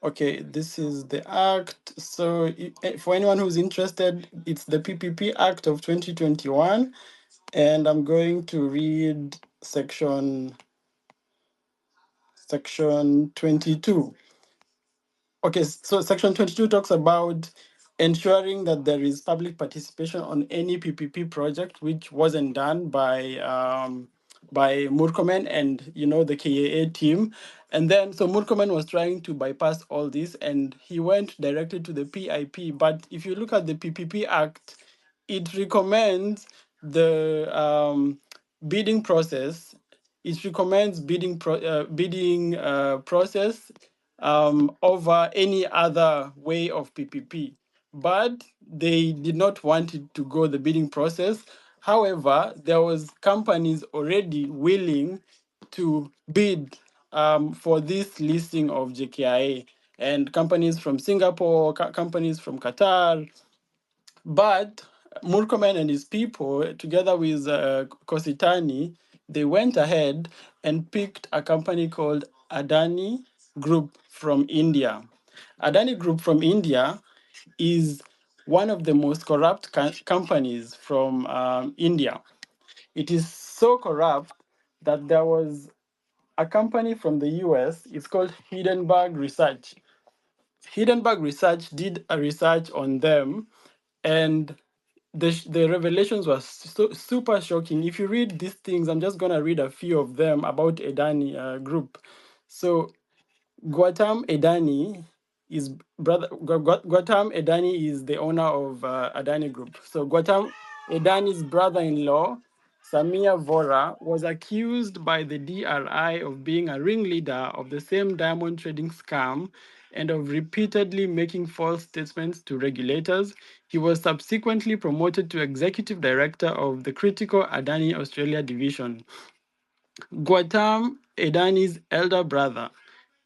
[SPEAKER 13] Okay, this is the act. So for anyone who's interested, it's the PPP Act of 2021. And I'm going to read section 22. Okay, so section 22 talks about ensuring that there is public participation on any PPP project, which wasn't done by Murkomen and the KAA team. And then so Murkomen was trying to bypass all this, and he went directly to the PIP. But if you look at the PPP Act, it recommends the bidding process. It recommends bidding process over any other way of PPP, but they did not want it to go the bidding process. However, there was companies already willing to bid for this listing of JKIA, and companies from Singapore, companies from Qatar, but Murkomen and his people, together with Kositani, they went ahead and picked a company called Adani Group from India. Adani Group from India is one of the most corrupt companies from India. It is so corrupt that there was a company from the US, it's called Hindenburg Research. Hindenburg Research did a research on them, and the revelations were super shocking. If you read these things, I'm just going to read a few of them about Adani Group. So Gautam Adani is Gautam Adani is the owner of Adani Group. So Gautam Adani's brother-in-law, Samia Vora, was accused by the DRI of being a ringleader of the same diamond trading scam and of repeatedly making false statements to regulators. He was subsequently promoted to executive director of the critical Adani Australia division. Gautam Adani's elder brother,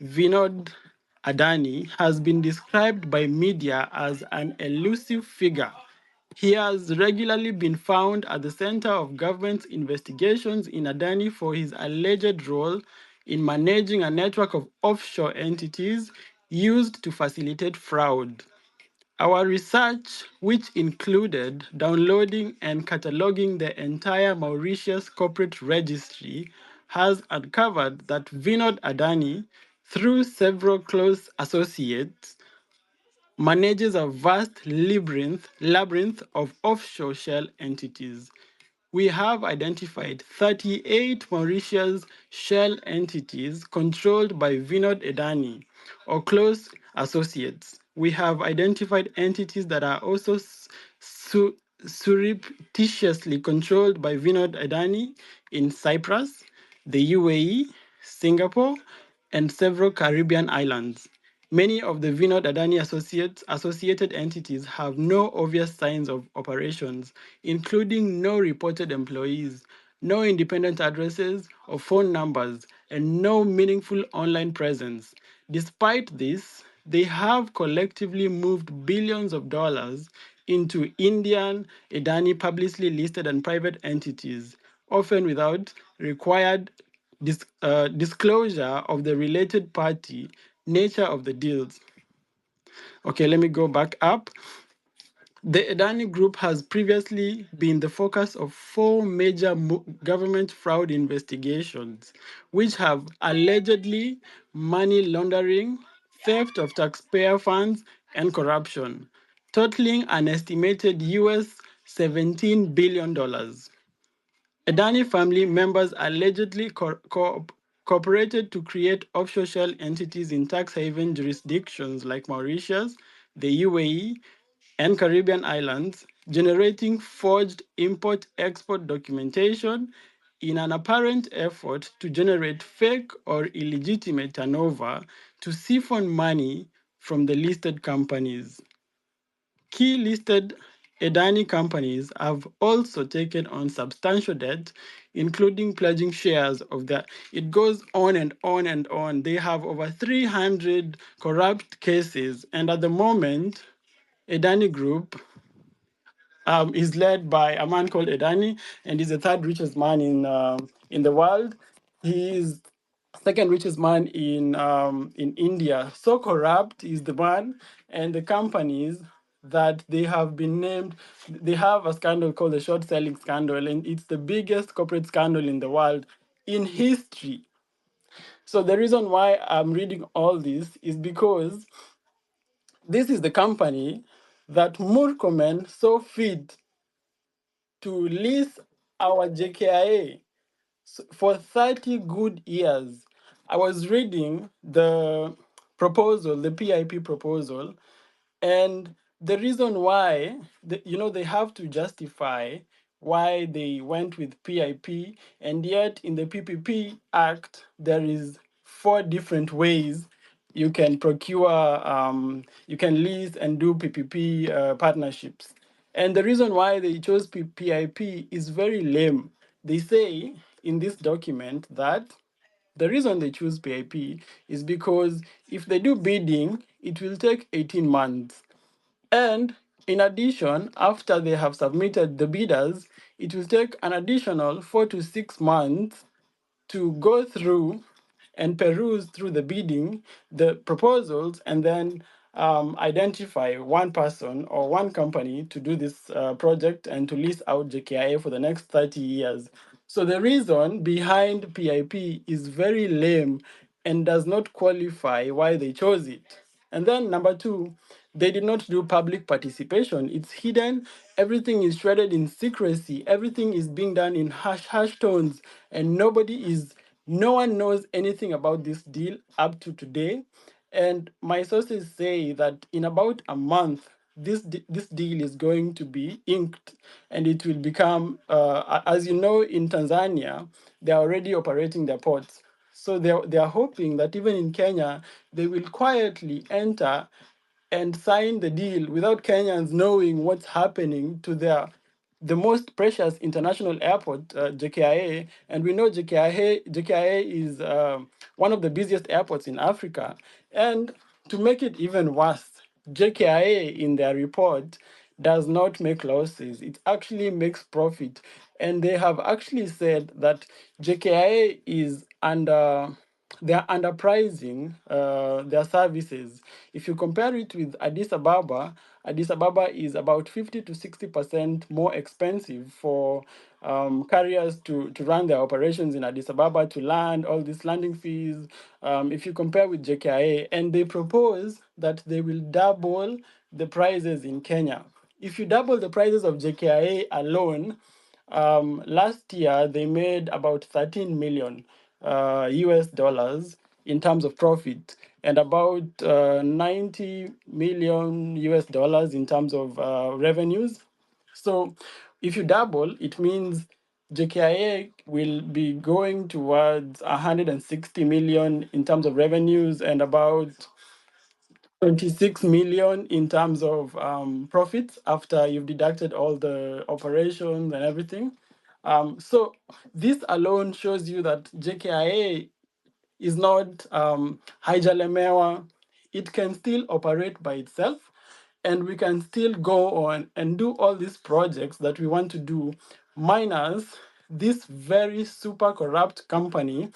[SPEAKER 13] Vinod Adani, has been described by media as an elusive figure. He has regularly been found at the center of government's investigations in Adani for his alleged role in managing a network of offshore entities used to facilitate fraud. Our research, which included downloading and cataloging the entire Mauritius corporate registry, has uncovered that Vinod Adani, through several close associates, manages a vast labyrinth of offshore shell entities. We have identified 38 Mauritius shell entities controlled by Vinod Adani or close associates. We have identified entities that are also surreptitiously controlled by Vinod Adani in Cyprus, the UAE, Singapore, and several Caribbean islands. Many of the Vinod Adani associated entities have no obvious signs of operations, including no reported employees, no independent addresses or phone numbers, and no meaningful online presence. Despite this, they have collectively moved billions of dollars into Indian, Adani publicly listed and private entities, often without required disclosure of the related party nature of the deals. Okay, let me go back up. The Adani Group has previously been the focus of 4 major government fraud investigations, which have allegedly money laundering, theft of taxpayer funds, and corruption, totaling an estimated US $17 billion. Adani family members allegedly cooperated to create offshore shell entities in tax haven jurisdictions like Mauritius, the UAE, and Caribbean islands, generating forged import-export documentation in an apparent effort to generate fake or illegitimate turnover to siphon money from the listed companies. Key listed Adani companies have also taken on substantial debt, including pledging shares of their. It goes on and on and on. They have over 300 corrupt cases, and at the moment, Adani Group is led by a man called Adani, and he's the third richest man in the world. He is second richest man in India. So corrupt is the man, and the companies that they have been named. They have a scandal called the short selling scandal, and it's the biggest corporate scandal in the world in history. So the reason why I'm reading all this is because this is the company that Murkomen saw fit to lease our JKIA for 30 good years. I was reading the proposal, the PIP proposal, and the reason why, they have to justify why they went with PIP, and yet in the PPP Act, there is 4 different ways you can procure, you can lease and do PPP partnerships. And the reason why they chose PIP is very lame. They say in this document that the reason they choose PIP is because if they do bidding, it will take 18 months. And in addition, after they have submitted the bidders, it will take an additional 4 to 6 months to go through and peruse through the bidding, the proposals, and then identify one person or one company to do this project and to lease out JKIA for the next 30 years. So the reason behind PIP is very lame and does not qualify why they chose it. And then number 2, they did not do public participation. It's hidden. Everything is shredded in secrecy. Everything is being done in hush tones, and no one knows anything about this deal up to today. And my sources say that in about a month, this deal is going to be inked, and it will become, as you know, in Tanzania, they are already operating their ports. So they are hoping that even in Kenya, they will quietly enter and sign the deal without Kenyans knowing what's happening to the most precious international airport, JKIA. And we know JKIA is one of the busiest airports in Africa. And to make it even worse, JKIA in their report does not make losses. It actually makes profit. And they have actually said that JKIA is they're underpricing their services. If you compare it with Addis Ababa is about 50 to 60% more expensive for carriers to run their operations in Addis Ababa, to land, all these landing fees. If you compare with JKIA, and they propose that they will double the prices in Kenya. If you double the prices of JKIA alone, last year they made about 13 million US dollars in terms of profit, and about 90 million US dollars in terms of revenues. So if you double, it means JKIA will be going towards 160 million in terms of revenues and about 26 million in terms of profits after you've deducted all the operations and everything. So this alone shows you that JKIA is not Haijalemewa. It can still operate by itself, and we can still go on and do all these projects that we want to do, minus this very super corrupt company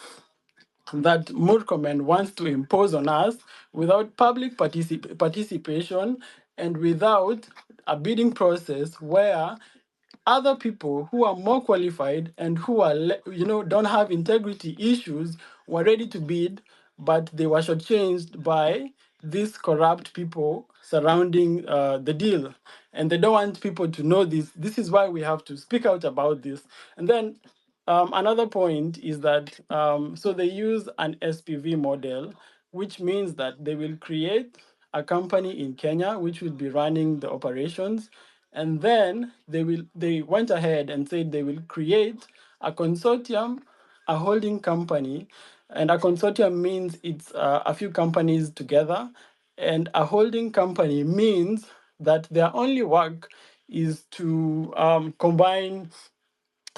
[SPEAKER 13] that Murkomen wants to impose on us without public participation and without a bidding process where other people who are more qualified and who are don't have integrity issues were ready to bid, but they were shortchanged by these corrupt people surrounding the deal, and they don't want people to know this. This is why we have to speak out about this. And then another point is that so they use an SPV model, which means that they will create a company in Kenya which will be running the operations, and then they went ahead and said they will create a consortium, a holding company, and a consortium means it's a few companies together, and a holding company means that their only work is to combine.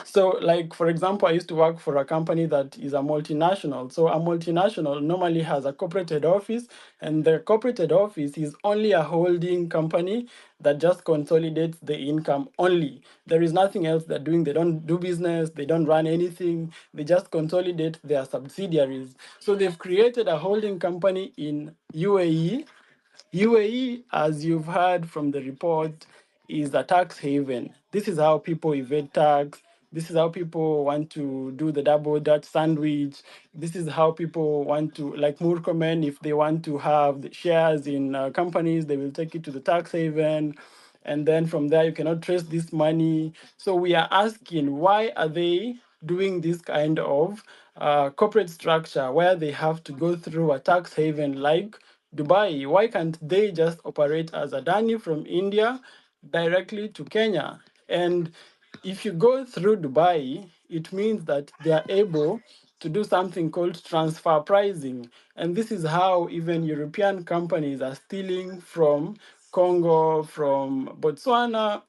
[SPEAKER 13] So, like, for example, I used to work for a company that is a multinational. So, a multinational normally has a corporate head office, and the corporate head office is only a holding company that just consolidates the income only. There is nothing else they're doing. They don't do business, they don't run anything, they just consolidate their subsidiaries. So, they've created a holding company in UAE. UAE, as you've heard from the report, is a tax haven. This is how people evade tax. This is how people want to do the double Dutch sandwich. This is how people want to, like Murkomen, if they want to have the shares in companies, they will take it to the tax haven. And then from there, you cannot trace this money. So we are asking, why are they doing this kind of corporate structure where they have to go through a tax haven like Dubai? Why can't they just operate as a Adani from India directly to Kenya? And if you go through Dubai, it means that they are able to do something called transfer pricing. And this is how even European companies are stealing from Congo, from Botswana,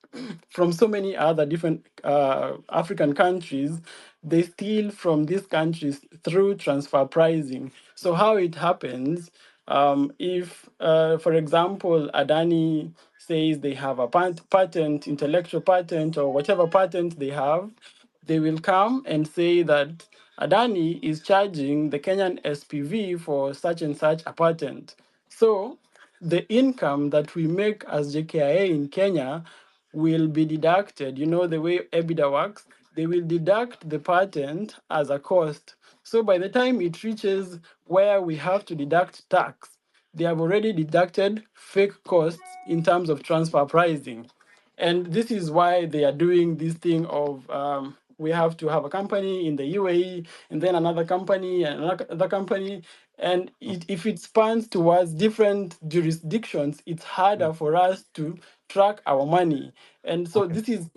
[SPEAKER 13] from so many other different African countries. They steal from these countries through transfer pricing. So, how it happens, if, for example, Adani says they have a patent, intellectual patent, or whatever patent they have, they will come and say that Adani is charging the Kenyan SPV for such and such a patent. So the income that we make as JKIA in Kenya will be deducted. You know the way EBITDA works, they will deduct the patent as a cost. So by the time it reaches where we have to deduct tax, they have already deducted fake costs in terms of transfer pricing. And this is why they are doing this thing of we have to have a company in the UAE and then another company and another company. And if it spans towards different jurisdictions, it's harder for us to track our money. And so
[SPEAKER 2] Okay.
[SPEAKER 13] this is,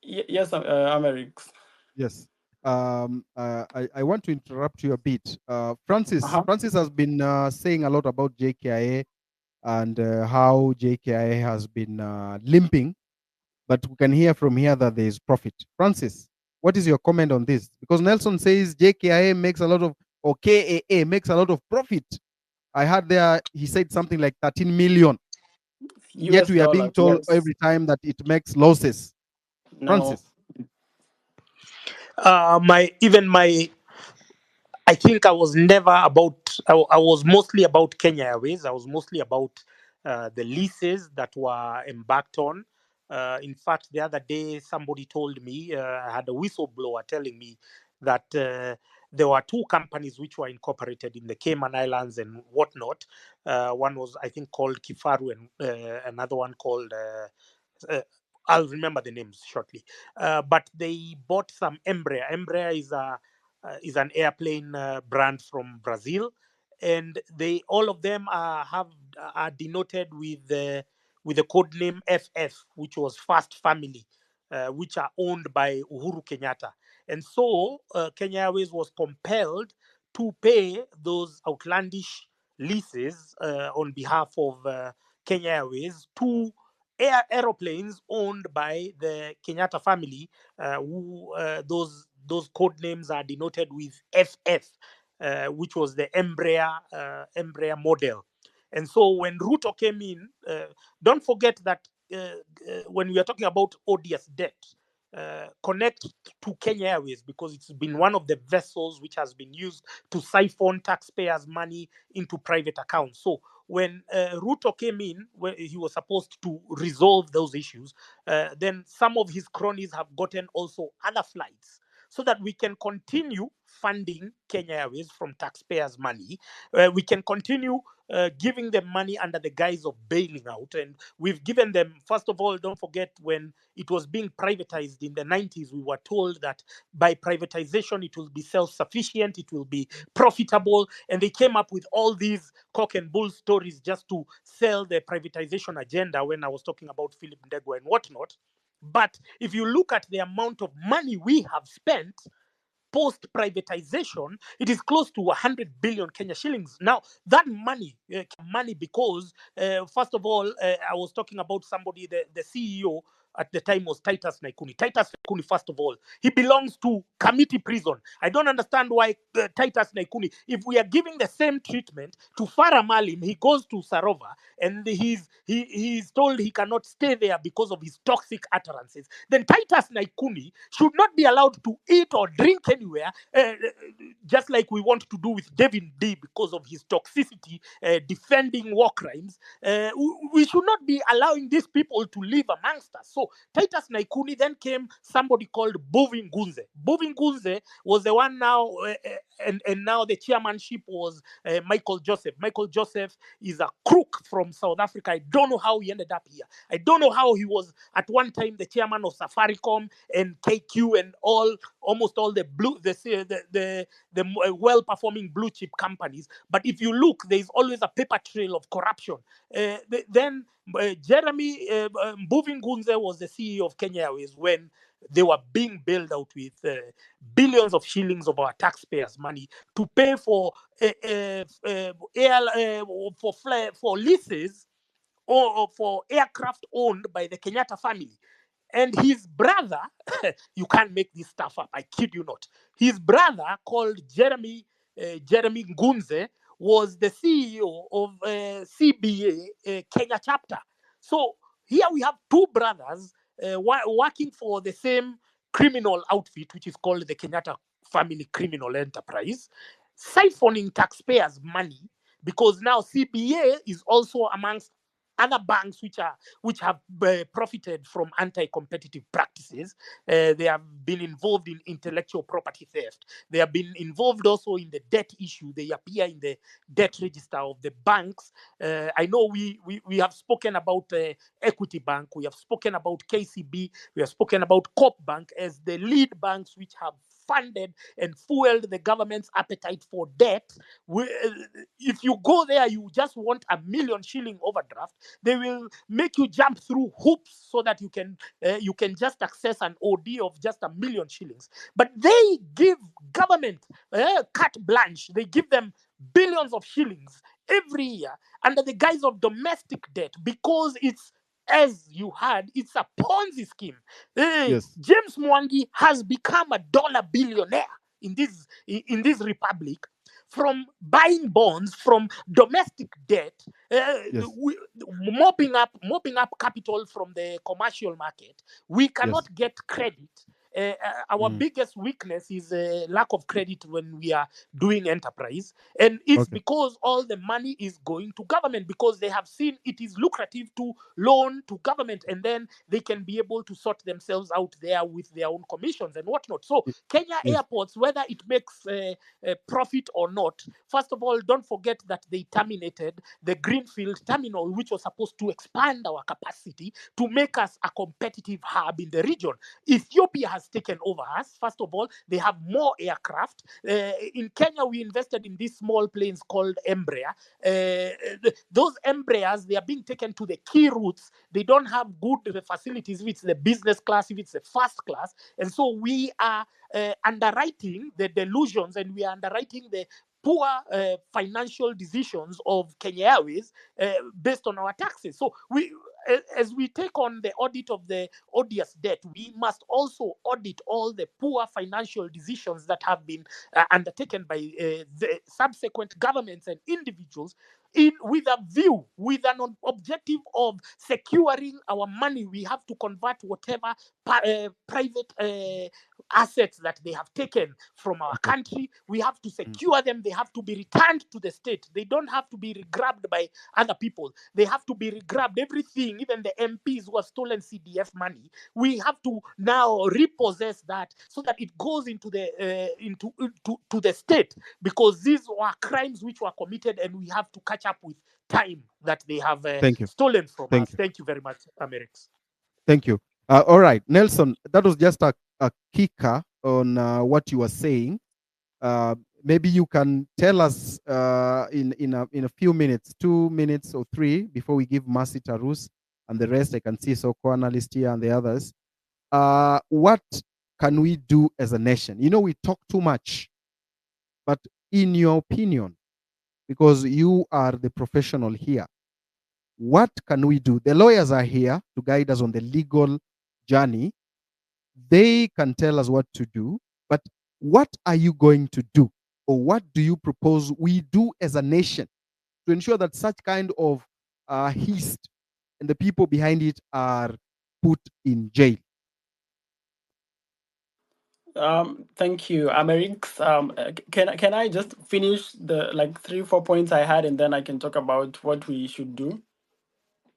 [SPEAKER 13] yes, Amerix.
[SPEAKER 2] Yes. I want to interrupt you a bit. Francis
[SPEAKER 13] Uh-huh.
[SPEAKER 2] Francis has been saying a lot about JKIA and how JKIA has been limping, but we can hear from here that there is profit. Francis, what is your comment on this? Because Nelson says JKIA makes a lot of, or KAA makes a lot of profit. I heard there he said something like 13 million. Yet
[SPEAKER 13] US
[SPEAKER 2] we are being
[SPEAKER 13] dollars,
[SPEAKER 2] told
[SPEAKER 13] yes.
[SPEAKER 2] every time that it makes losses.
[SPEAKER 13] No.
[SPEAKER 2] Francis.
[SPEAKER 14] I think I was never about, I was mostly about Kenya Airways. I was mostly about the leases that were embarked on. In fact, the other day, somebody told me, I had a whistleblower telling me that there were two companies which were incorporated in the Cayman Islands and whatnot. One was, I think, called Kifaru, and another one called, I'll remember the names shortly. But they bought some Embraer. Embraer is an airplane brand from Brazil, and they all of them are denoted with the code name FF, which was Fast Family, which are owned by Uhuru Kenyatta. And so Kenya Airways was compelled to pay those outlandish leases on behalf of Kenya Airways to aeroplanes owned by the Kenyatta family, who those code names are denoted with FF, which was the Embraer model. And so when Ruto came in, don't forget that when we are talking about odious debt, connect to Kenya Airways, because it's been one of the vessels which has been used to siphon taxpayers' money into private accounts. So when Ruto came in, where he was supposed to resolve those issues, then some of his cronies have gotten also other flights, so that we can continue funding Kenya Airways from taxpayers' money. We can continue giving them money under the guise of bailing out. And we've given them, first of all, don't forget, when it was being privatized in the 90s, we were told that by privatization, it will be self-sufficient, it will be profitable. And they came up with all these cock and bull stories just to sell the privatization agenda when I was talking about Philip Ndegwa and whatnot. But if you look at the amount of money we have spent post privatization, it is close to 100 billion Kenya shillings. Now, that money, because, first of all, I was talking about somebody, the CEO at the time was Titus Naikuni. Titus Naikuni, first of all, he belongs to committee prison. I don't understand why Titus Naikuni, if we are giving the same treatment to Farah Malim, he goes to Sarova and he's told he cannot stay there because of his toxic utterances, then Titus Naikuni should not be allowed to eat or drink anywhere, just like we want to do with David D because of his toxicity, defending war crimes. We should not be allowing these people to live amongst us. So Titus Naikuni, then came somebody called Bovin Gunze. Bovin Gunze was the one now, and now the chairmanship was Michael Joseph. Michael Joseph is a crook from South Africa. I don't know how he ended up here. I don't know how he was at one time the chairman of Safaricom and KQ and almost all the well-performing blue chip companies. But if you look, there is always a paper trail of corruption. Then Jeremy Mbuvin Gunze was the CEO of Kenya Airways when they were being bailed out with billions of shillings of our taxpayers' money to pay for for leases or for aircraft owned by the Kenyatta family. And his brother, you can't make this stuff up, I kid you not. His brother, called Jeremy Ngunze, was the CEO of CBA Kenya chapter. So here we have two brothers working for the same criminal outfit, which is called the Kenyatta Family Criminal Enterprise, siphoning taxpayers' money, because now CBA is also amongst other banks which have profited from anti-competitive practices. They have been involved in intellectual property theft. They have been involved also in the debt issue. They appear in the debt register of the banks. I know we have spoken about Equity Bank. We have spoken about KCB. We have spoken about Coop Bank as the lead banks which have funded and fueled the government's appetite for debt. If you go there, you just want a 1 million shilling overdraft, they will make you jump through hoops so that you can just access an OD of just 1 million shillings. But they give government carte blanche. They give them billions of shillings every year under the guise of domestic debt, because it's, as you heard, it's a Ponzi scheme.
[SPEAKER 2] Yes.
[SPEAKER 14] James Mwangi has become a dollar billionaire in this republic from buying bonds, from domestic debt,
[SPEAKER 2] Yes.
[SPEAKER 14] mopping up capital from the commercial market. We cannot get credit. Our biggest weakness is lack of credit when we are doing enterprise, and it's because all the money is going to government, because they have seen it is lucrative to loan to government, and then they can be able to sort themselves out there with their own commissions and whatnot. So Kenya Airports, whether it makes profit or not, first of all, don't forget that they terminated the Greenfield terminal, which was supposed to expand our capacity to make us a competitive hub in the region. Ethiopia has taken over us. First of all, they have more aircraft. In Kenya, we invested in these small planes called Embraer. Those Embraers, they are being taken to the key routes. They don't have good facilities, if it's the business class, if it's the first class. And so we are underwriting the delusions, and we are underwriting the poor financial decisions of Kenya Airways based on our taxes. So as we take on the audit of the odious debt, we must also audit all the poor financial decisions that have been undertaken by the subsequent governments and individuals, with a view, with an objective of securing our money. We have to convert whatever private assets that they have taken from our country. We have to secure them. They have to be returned to the state. They don't have to be regrabbed by other people. They have to be regrabbed. Everything, even the MPs who have stolen CDF money, we have to now repossess that so that it goes into the to the state, because these were crimes which were committed, and we have to catch up with time that they have stolen from us. Thank you very much, Amerix.
[SPEAKER 2] Thank you. All right, Nelson, that was just a kicker on what you were saying. Maybe you can tell us in a few minutes, 2 minutes or 3, before we give Mercy Tarus and the rest. I can see Soko analyst here and the others. What can we do as a nation? You know, we talk too much, but in your opinion, because you are the professional here, what can we do? The lawyers are here to guide us on the legal journey. They can tell us what to do, but what are you going to do? Or what do you propose we do as a nation to ensure that such kind of heist and the people behind it are put in jail?
[SPEAKER 13] Thank you, Amerix. Can I just finish the like 3-4 points I had, and then I can talk about what we should do?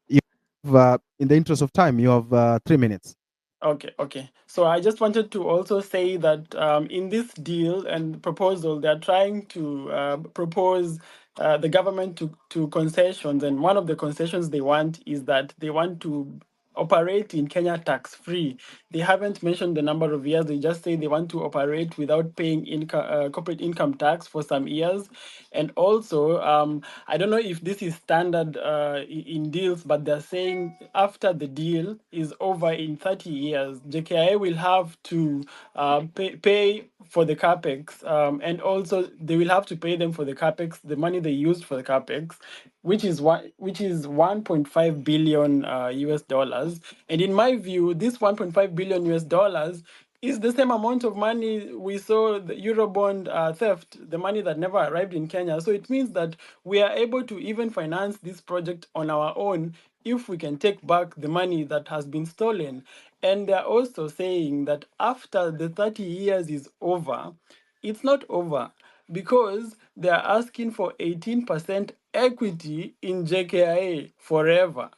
[SPEAKER 2] You have, in the interest of time, you have 3 minutes.
[SPEAKER 13] Okay. So I just wanted to also say that in this deal and proposal, they're trying to propose the government to concessions, and one of the concessions they want is that they want to operate in Kenya tax free. They haven't mentioned the number of years. They just say they want to operate without paying corporate income tax for some years. And also, I don't know if this is standard in deals, but they're saying after the deal is over in 30 years, JKIA will have to pay for the capex, and also they will have to pay them for the capex, the money they used for the capex, which is 1.5 billion US dollars. And in my view, this 1.5 billion US dollars is the same amount of money we saw the Eurobond theft, the money that never arrived in Kenya. So it means that we are able to even finance this project on our own if we can take back the money that has been stolen. And they're also saying that after the 30 years is over, it's not over because they're asking for 18% equity in JKIA forever.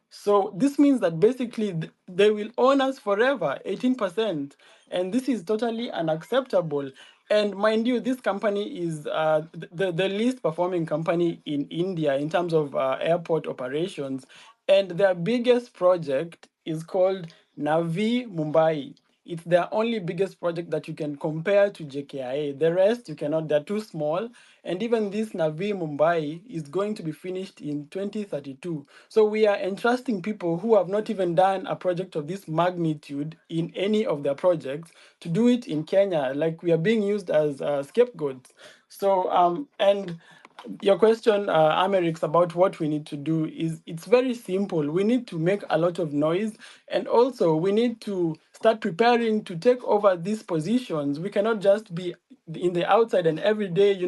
[SPEAKER 13] So this means that basically they will own us forever, 18%. And this is totally unacceptable. And mind you, this company is the least performing company in India in terms of airport operations. And their biggest project is called Navi Mumbai. It's their only biggest project that you can compare to JKIA. The rest you cannot, they're too small. And even this Navi Mumbai is going to be finished in 2032. So we are entrusting people who have not even done a project of this magnitude in any of their projects to do it in Kenya. Like we are being used as scapegoats. So, and your question, Amerix, about what we need to do is it's very simple. We need to make a lot of noise, and also we need to start preparing to take over these positions. We cannot just be in the outside and every day,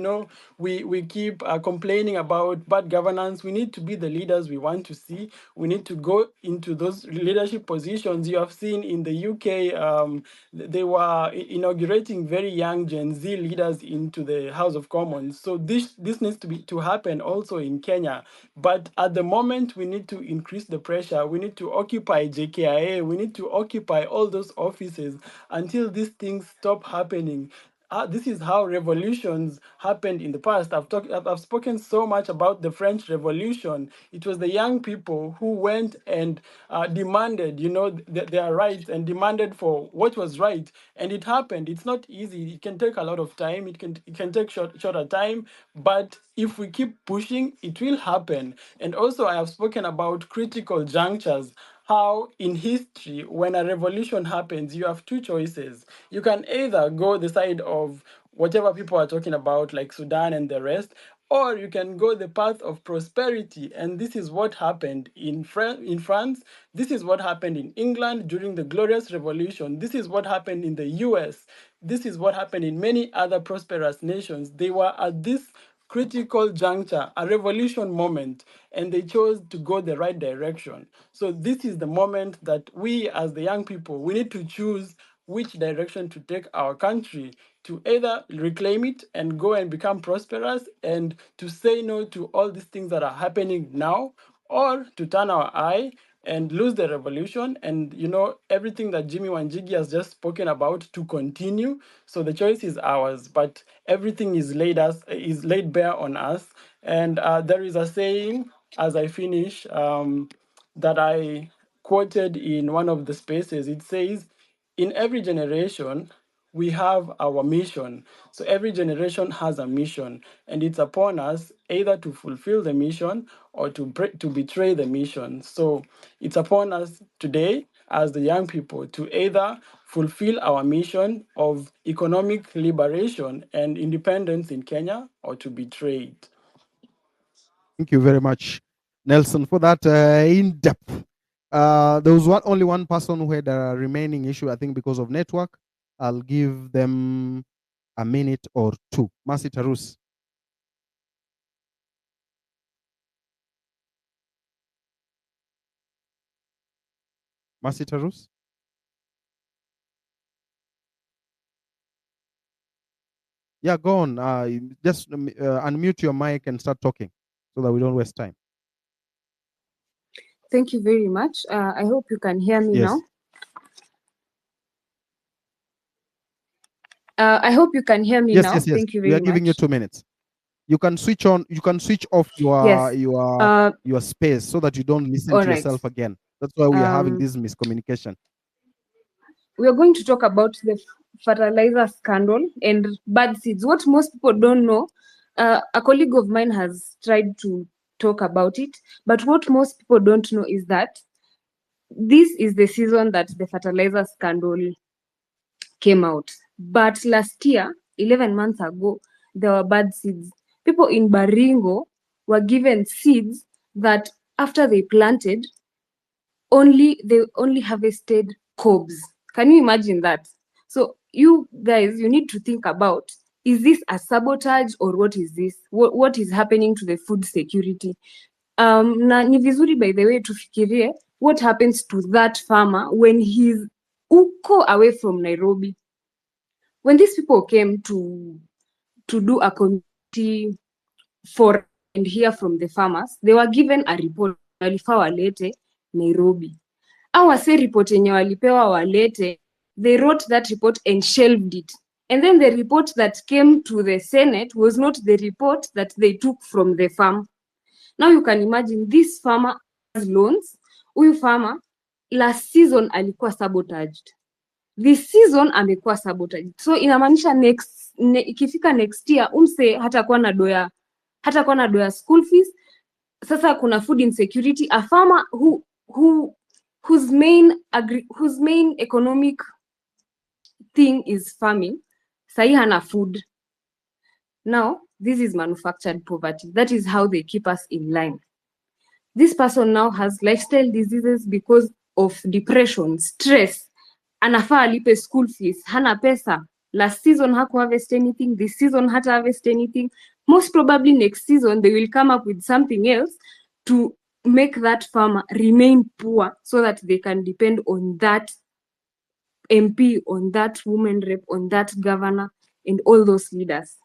[SPEAKER 13] we keep complaining about bad governance. We need to be the leaders we want to see. We need to go into those leadership positions. You have seen in the UK, they were inaugurating very young Gen Z leaders into the House of Commons. So this needs to happen also in Kenya. But at the moment, we need to increase the pressure. We need to occupy JKIA. We need to occupy all those offices until these things stop happening. This is how revolutions happened in the past. I've spoken so much about the French Revolution. It was the young people who went and demanded, their rights and demanded for what was right, and it happened. It's not easy. It can take a lot of time. It can take shorter time, but if we keep pushing, it will happen. And also, I have spoken about critical junctures, how in history, when a revolution happens, you have two choices. You can either go the side of whatever people are talking about, like Sudan and the rest, or you can go the path of prosperity. And this is what happened in France. This is what happened in England during the Glorious Revolution. This is what happened in the US. This is what happened in many other prosperous nations. They were at this critical juncture, a revolution moment, and they chose to go the right direction. So this is the moment that we as the young people, we need to choose which direction to take our country, to either reclaim it and go and become prosperous and to say no to all these things that are happening now, or to turn our eye and lose the revolution and everything that Jimmy Wanjigi has just spoken about to continue. So the choice is ours, but everything is laid bare on us. And there is a saying, as I finish, that I quoted in one of the spaces. It says, in every generation, we have our mission. So every generation has a mission, and it's upon us either to fulfill the mission or to betray the mission. So it's upon us today as the young people to either fulfill our mission of economic liberation and independence in Kenya or to betray it.
[SPEAKER 2] Thank you very much, Nelson, for that in-depth There was only one person who had a remaining issue, I think because of network. I'll give them a minute or two. Mercy Tarus. Mercy Tarus. Yeah, go on. Just unmute your mic and start talking so that we don't waste time.
[SPEAKER 15] Thank you very much. I hope you can hear me
[SPEAKER 2] Yes.
[SPEAKER 15] now. I hope you can hear me
[SPEAKER 2] Yes,
[SPEAKER 15] now.
[SPEAKER 2] yes, yes.
[SPEAKER 15] Thank you
[SPEAKER 2] We
[SPEAKER 15] very
[SPEAKER 2] are giving you
[SPEAKER 15] much.
[SPEAKER 2] 2 minutes. You can switch on. You can switch off
[SPEAKER 15] Yes.
[SPEAKER 2] your space so that you don't listen
[SPEAKER 15] All
[SPEAKER 2] to
[SPEAKER 15] right.
[SPEAKER 2] yourself again. That's why we are having
[SPEAKER 15] Um,
[SPEAKER 2] this miscommunication.
[SPEAKER 15] we are going to talk about the fertilizer scandal and bad seeds. What most people don't know, a colleague of mine has tried to talk about it, but what most people don't know is that this is the season that the fertilizer scandal came out. But last year, 11 months ago, there were bad seeds. People in Baringo were given seeds that after they planted, they only harvested cobs. Can you imagine that? So you guys, you need to think about, is this a sabotage or what is this? What is happening to the food security? Na ni vizuri by the way tufikirie what happens to that farmer when he's uko away from Nairobi. When these people came to do a community forum and hear from the farmers, they were given a report walifaa walete Nairobi. Awase report yenye walipewa walete, they wrote that report and shelved it. And then the report that came to the Senate was not the report that they took from the farm. Now you can imagine this farmer has loans. Huyu farmer last season alikuwa sabotaged. This season amekuwa sabotaged. So inamaanisha ikifika next year umse hatakuwa na doya school fees. Sasa kuna food insecurity. A farmer whose main economic thing is farming, sahi hana food. Now, this is manufactured poverty. That is how they keep us in line. This person now has lifestyle diseases because of depression, stress. Anafaa alipe school fees, hana pesa. Last season haku harvest anything, this season hata harvest anything. Most probably next season, they will come up with something else to make that farmer remain poor so that they can depend on that MP, on that woman rep, on that governor, and all those leaders.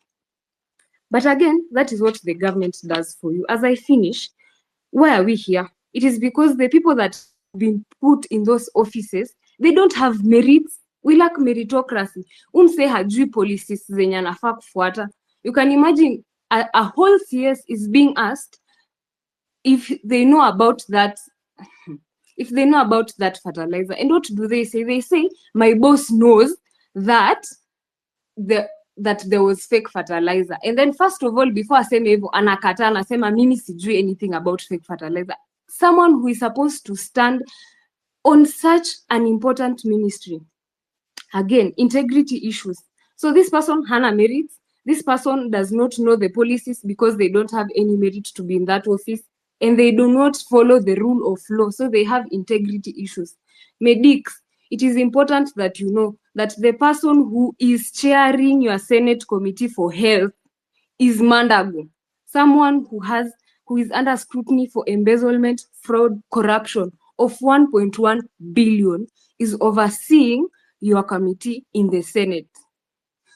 [SPEAKER 15] But again, that is what the government does for you. As I finish, why are we here? It is because the people that have been put in those offices, they don't have merits. We lack meritocracy. Umse hajui policies zenye anafaa kufuata. You can imagine a whole CS is being asked if they know about that fertilizer. And what do they say? They say, my boss knows that there was fake fertilizer. And then first of all, before aseme hivyo, anakata anasema mimi sijui anything about fake fertilizer. Someone who is supposed to stand on such an important ministry. Again, integrity issues. So this person hana merits. This person does not know the policies because they don't have any merit to be in that office, and they do not follow the rule of law. So they have integrity issues. Medics, it is important that you know that the person who is chairing your Senate Committee for Health is Mandago, someone who is under scrutiny for embezzlement, fraud, corruption of 1.1 billion is overseeing your committee in the Senate.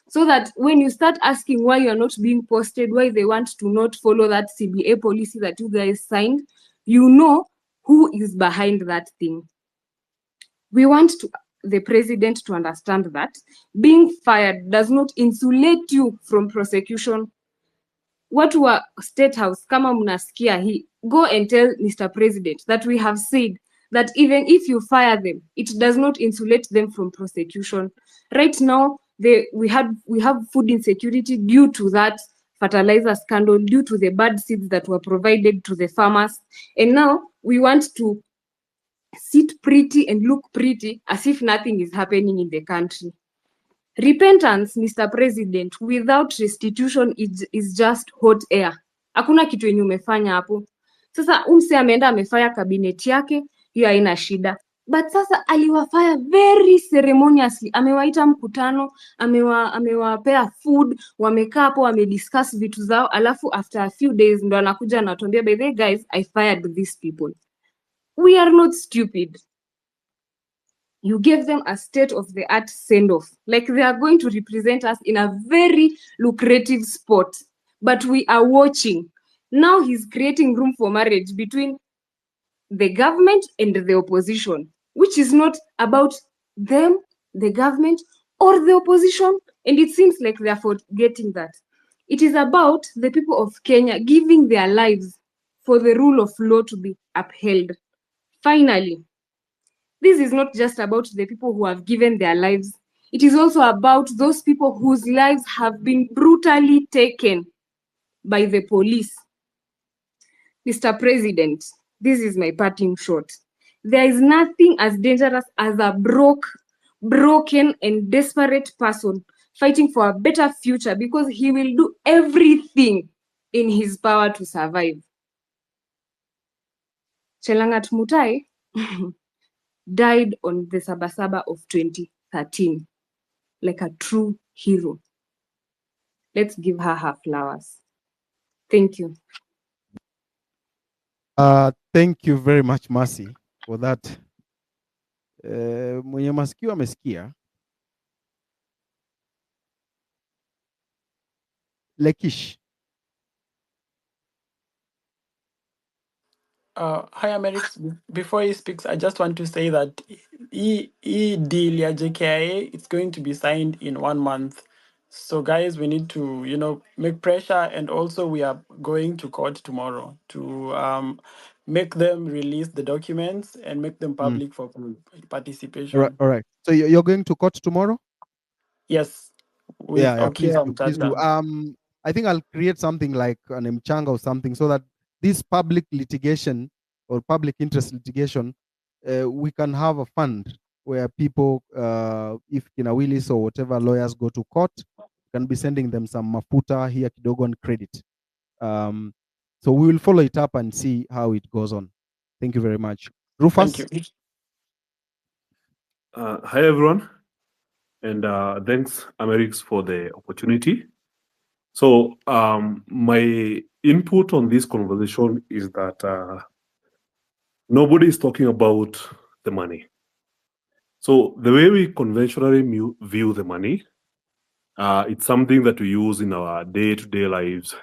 [SPEAKER 15] So that when you start asking why you are not being posted, why they want to not follow that CBA policy that you guys signed, you know who is behind that thing. We want the president to understand that being fired does not insulate you from prosecution. Watu wa State House, kama mnasikia hii, go and tell Mr. President that we have said that even if you fire them, it does not insulate them from prosecution. Right now, we have food insecurity due to that fertilizer scandal, due to the bad seeds that were provided to the farmers. And now we want to sit pretty and look pretty as if nothing is happening in the country. Repentance, Mr. President, without restitution is just hot air. Hakuna kitu yenye umefanya hapo. Sasa umse ameenda amefanya cabinet yake. hiyo haina shida. But sasa aliwafaya very ceremoniously, amewaita mkutano, amewapea food, wamekaa hapo wamediscuss vitu zao, alafu after a few days ndo anakuja anatuambia, by the way guys, I fired these people. We are not stupid. You gave them a state-of-the-art send-off. Like they are going to represent us in a very lucrative spot. But we are watching. Now he's creating room for marriage between the government and the opposition, which is not about them, the government, or the opposition. And it seems like they are forgetting that. It is about the people of Kenya giving their lives for the rule of law to be upheld. Finally, this is not just about the people who have given their lives. It is also about those people whose lives have been brutally taken by the police. Mr. President, this is my parting shot. There is nothing as dangerous as a broken and desperate person fighting for a better future because he will do everything in his power to survive. Chelangat Mutai died on the Sabasaba of 2013 like a true hero. Let's give her flowers. Thank you.
[SPEAKER 2] Thank you very much, Mercy, for that. Mwenye masikio amesikia. Lekish.
[SPEAKER 13] Hi, Amerix. Before he speaks, I just want to say that deal ya JKIA, it's going to be signed in 1 month. So guys, we need to, make pressure, and also we are going to court tomorrow to make them release the documents and make them public for participation.
[SPEAKER 2] All right. So you're going to court tomorrow?
[SPEAKER 13] Yes.
[SPEAKER 2] Yeah, please do. I think I'll create something like an mchanga or something so that this public litigation or public interest litigation, we can have a fund where people, if Kina Willis or whatever lawyers go to court, can be sending them some mafuta here kidogo and credit. So we will follow it up and see how it goes on. Thank you very much. Rufus?
[SPEAKER 13] Thank you.
[SPEAKER 16] Hi, everyone. And thanks, Amerix, for the opportunity. So my input on this conversation is that nobody is talking about the money. So the way we conventionally view the money, it's something that we use in our day-to-day lives.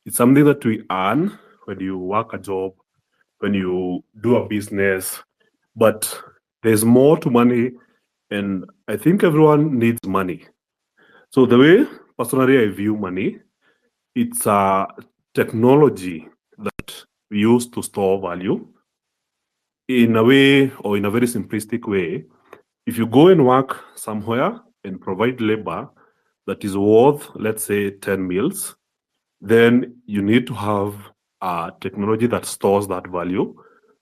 [SPEAKER 16] It's something that we earn when you work a job, when you do a business, but there's more to money, and I think everyone needs money. So the way personally I view money, it's a technology that we use to store value. In a way, or in a very simplistic way, if you go and work somewhere and provide labor that is worth, let's say, 10 meals, then you need to have a technology that stores that value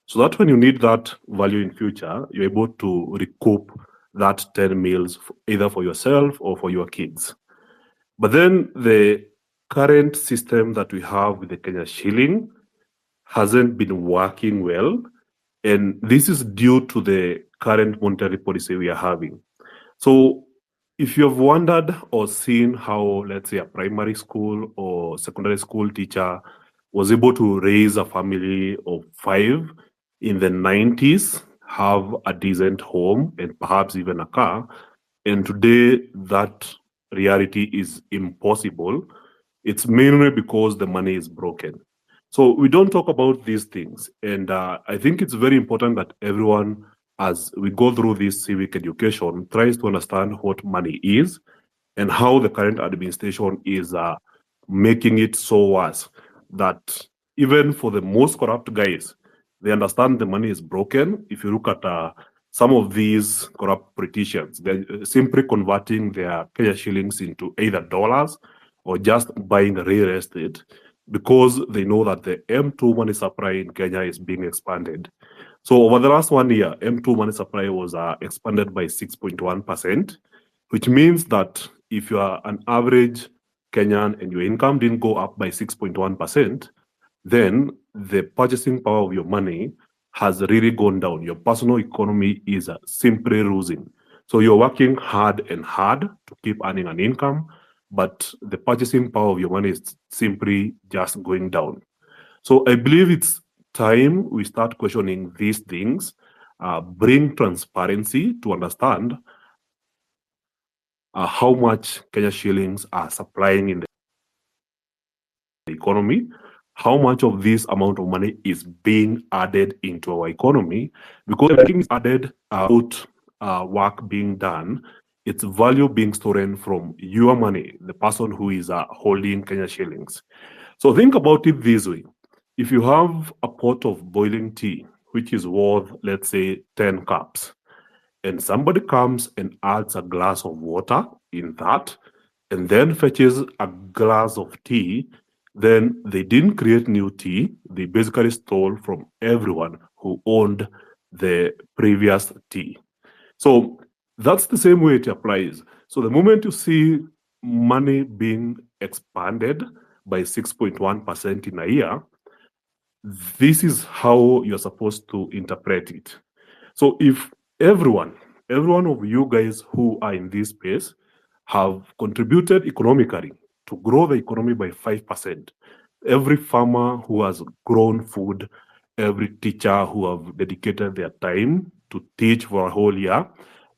[SPEAKER 16] so that when you need that value in future, you're able to recoup that 10 meals either for yourself or for your kids. But then the current system that we have with the Kenya shilling hasn't been working well. And this is due to the current monetary policy we are having. So if you have wondered or seen how, let's say, a primary school or secondary school teacher was able to raise a family of 5 in the 90s, have a decent home and perhaps even a car, and today that reality is impossible, it's mainly because the money is broken. So we don't talk about these things. And I think it's very important that everyone, as we go through this civic education, tries to understand what money is and how the current administration is making it so worse that even for the most corrupt guys, they understand the money is broken. If you look at some of these corrupt politicians, they're simply converting their Kenya shillings into either dollars or just buying real estate because they know that the M2 money supply in Kenya is being expanded. So over the last 1 year, M2 money supply was expanded by 6.1%, which means that if you are an average Kenyan and your income didn't go up by 6.1%, then the purchasing power of your money has really gone down. Your personal economy is simply losing. So you're working hard and hard to keep earning an income, but the purchasing power of your money is simply just going down. So I believe it's time we start questioning these things, bring transparency to understand how much Kenya shillings are supplying in the economy, how much of this amount of money is being added into our economy, because everything is added out work being done, it's value being stolen from your money, the person who is holding Kenya shillings. So think about it this way. If you have a pot of boiling tea, which is worth, let's say, 10 cups, and somebody comes and adds a glass of water in that, and then fetches a glass of tea, then they didn't create new tea. They basically stole from everyone who owned the previous tea. So that's the same way it applies. So the moment you see money being expanded by 6.1% in a year, this is how you're supposed to interpret it. So if every one of you guys who are in this space have contributed economically to grow the economy by 5%, every farmer who has grown food, every teacher who have dedicated their time to teach for a whole year,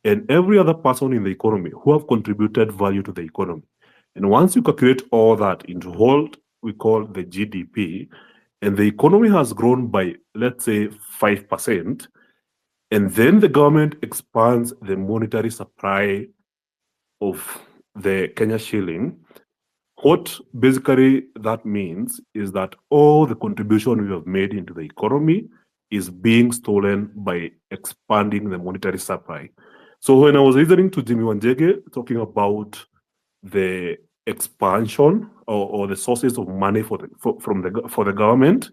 [SPEAKER 16] and every other person in the economy who have contributed value to the economy. And once you calculate all that into what we call the GDP, and the economy has grown by, let's say, 5%, and then the government expands the monetary supply of the Kenya shilling, what basically that means is that all the contribution we have made into the economy is being stolen by expanding the monetary supply. So when I was listening to Jimmy Wanjege talking about the expansion or the sources of money for the government,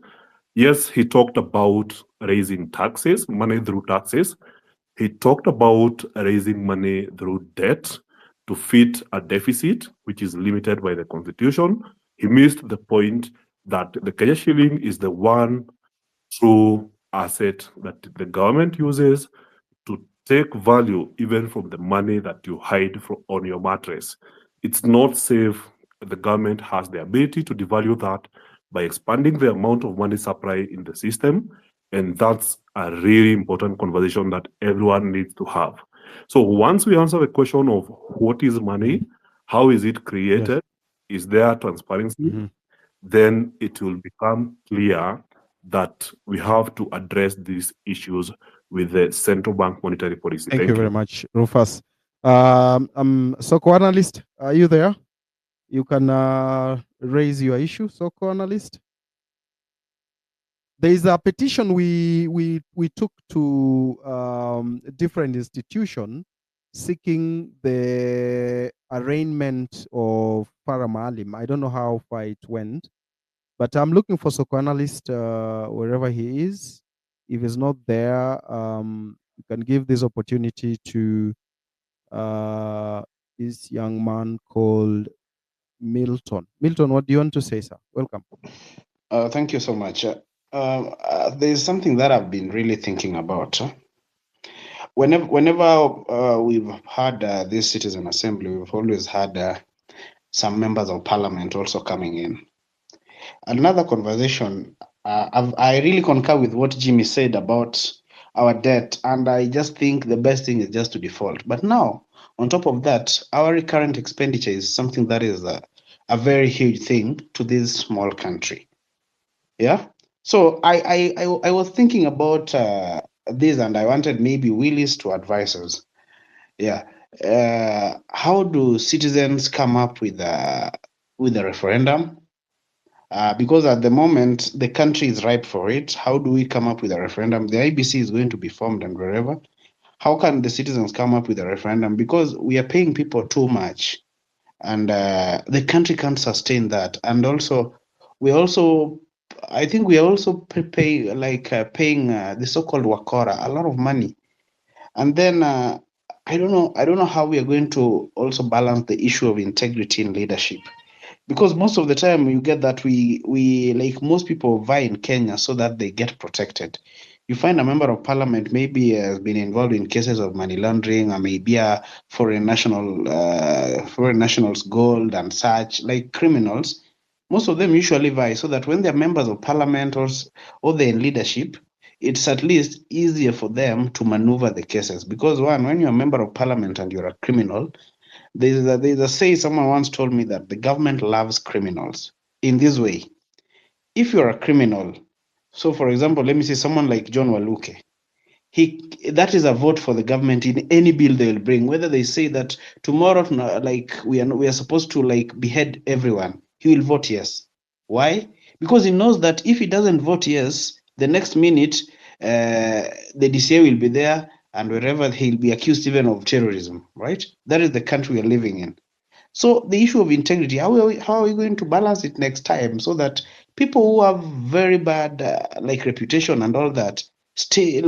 [SPEAKER 16] yes, he talked about raising taxes, money through taxes. He talked about raising money through debt to fit a deficit, which is limited by the constitution. He missed the point that the Kenya shilling is the one true asset that the government uses to take value even from the money that you hide on your mattress. It's not safe. The government has the ability to devalue that by expanding the amount of money supply in the system. And that's a really important conversation that everyone needs to have. So once we answer the question of what is money, how is it created, is there transparency, then it will become clear that we have to address these issues with the central bank monetary policy.
[SPEAKER 2] Thank you very much, Rufus. Soko analyst, are you there? You can raise your issue, Soko analyst. There is a petition we took to different institutions seeking the arraignment of Farah Maalim. I don't know how far it went, but I'm looking for Soko analyst wherever he is. If he's not there, you can give this opportunity to this young man called Milton. Milton, what do you want to say, sir? Welcome.
[SPEAKER 17] Thank you so much. There's something that I've been really thinking about. Whenever we've had this citizen assembly, we've always had some members of parliament also coming in. Another conversation, I really concur with what Jimmy said about our debt, and I just think the best thing is just to default. But now, on top of that, our recurrent expenditure is something that is a very huge thing to this small country. Yeah. So I was thinking about this, and I wanted maybe Willis to advise us. Yeah. How do citizens come up with a referendum? Because at the moment the country is ripe for it. How do we come up with a referendum? The IBC is going to be formed, and wherever. How can the citizens come up with a referendum? Because we are paying people too much, and the country can't sustain that. And also, I think we are also paying the so-called Wakora a lot of money, and then I don't know how we are going to also balance the issue of integrity in leadership, because most of the time you get that we like most people vie in Kenya so that they get protected. you find a member of parliament maybe has been involved in cases of money laundering, or maybe a foreign nationals gold and such, like criminals. Most of them usually vie, so that when they're members of parliament or they're in leadership, it's at least easier for them to maneuver the cases. Because when you're a member of parliament and you're a criminal, there's a say, someone once told me that the government loves criminals in this way. If you're a criminal, so for example, let me say someone like John Waluke, that is a vote for the government in any bill they will bring. Whether they say that tomorrow, like we are supposed to like behead everyone, he will vote yes. Why? Because he knows that if he doesn't vote yes, the next minute the DCA will be there, and wherever he'll be accused even of terrorism. Right? That is the country we are living in. So the issue of integrity, how are we going to balance it next time so that people who have very bad like reputation and all that stay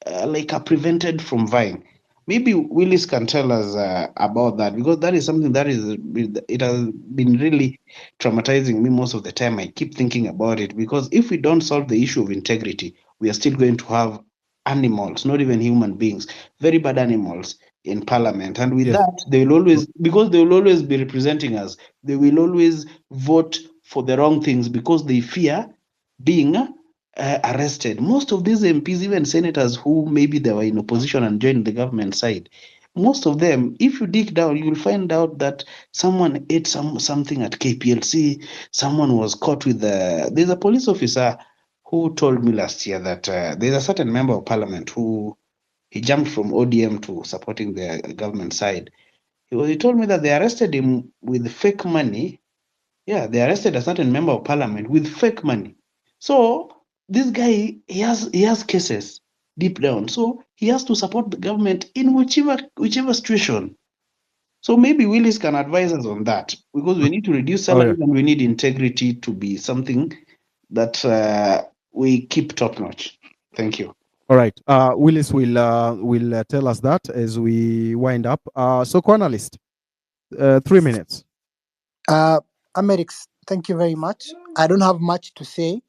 [SPEAKER 17] are prevented from vying? Maybe Willis can tell us about that, because that is something that it has been really traumatizing me most of the time. I keep thinking about it, because if we don't solve the issue of integrity, we are still going to have animals, not even human beings, very bad animals in parliament. And with
[SPEAKER 2] Yes.
[SPEAKER 17] that, they will always, because they will always be representing us, they will always vote for the wrong things because they fear being arrested. Most of these MPs, even senators who maybe they were in opposition and joined the government side, most of them, if you dig down, you will find out that someone ate something at KPLC. Someone was caught with there's a police officer who told me last year that there's a certain member of parliament who he jumped from ODM to supporting the government side. He told me that they arrested him with fake money. Yeah, they arrested a certain member of parliament with fake money. So this guy, he has cases deep down. So he has to support the government in whichever situation. So maybe Willis can advise us on that, because we need to reduce
[SPEAKER 2] Oh, yeah.
[SPEAKER 17] salaries and we need integrity to be something that we keep top notch. Thank you.
[SPEAKER 2] All right. Willis will tell us that as we wind up. So, co-analyst, 3 minutes.
[SPEAKER 18] Amerix, thank you very much. I don't have much to say,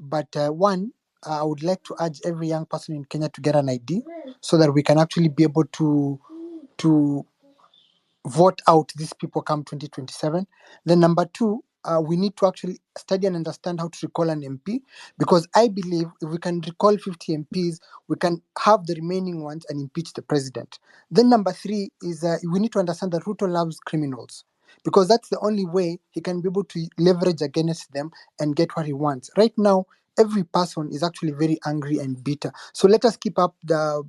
[SPEAKER 18] but one, I would like to urge every young person in Kenya to get an ID so that we can actually be able to vote out these people come 2027. Then number two, we need to actually study and understand how to recall an MP, because I believe if we can recall 50 MPs, we can have the remaining ones and impeach the president. Then number three is we need to understand that Ruto loves criminals, because that's the only way he can be able to leverage against them and get what he wants. Right now, every person is actually very angry and bitter. So let us keep up the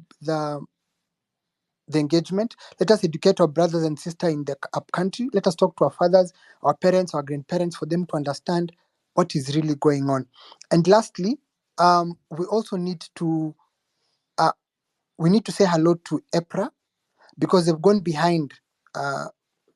[SPEAKER 18] engagement. Let us educate our brothers and sisters in the up country. Let us talk to our fathers, our parents, our grandparents, for them to understand what is really going on. And lastly, we also need to say hello to EPRA, because they've gone behind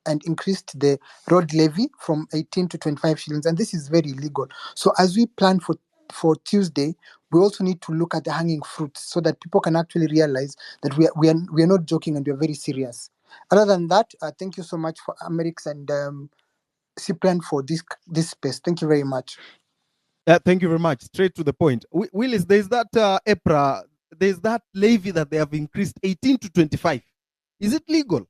[SPEAKER 18] and increased the road levy from 18 to 25 shillings, and this is very illegal. So as we plan for Tuesday, we also need to look at the hanging fruits so that people can actually realize that we are not joking and we are very serious. Other than that, thank you so much for Amerix and Cyprian for this space. Thank you very much.
[SPEAKER 2] Thank you very much. Straight to the point. Willis, there's that EPRA, there's that levy that they have increased 18 to 25. Is it legal?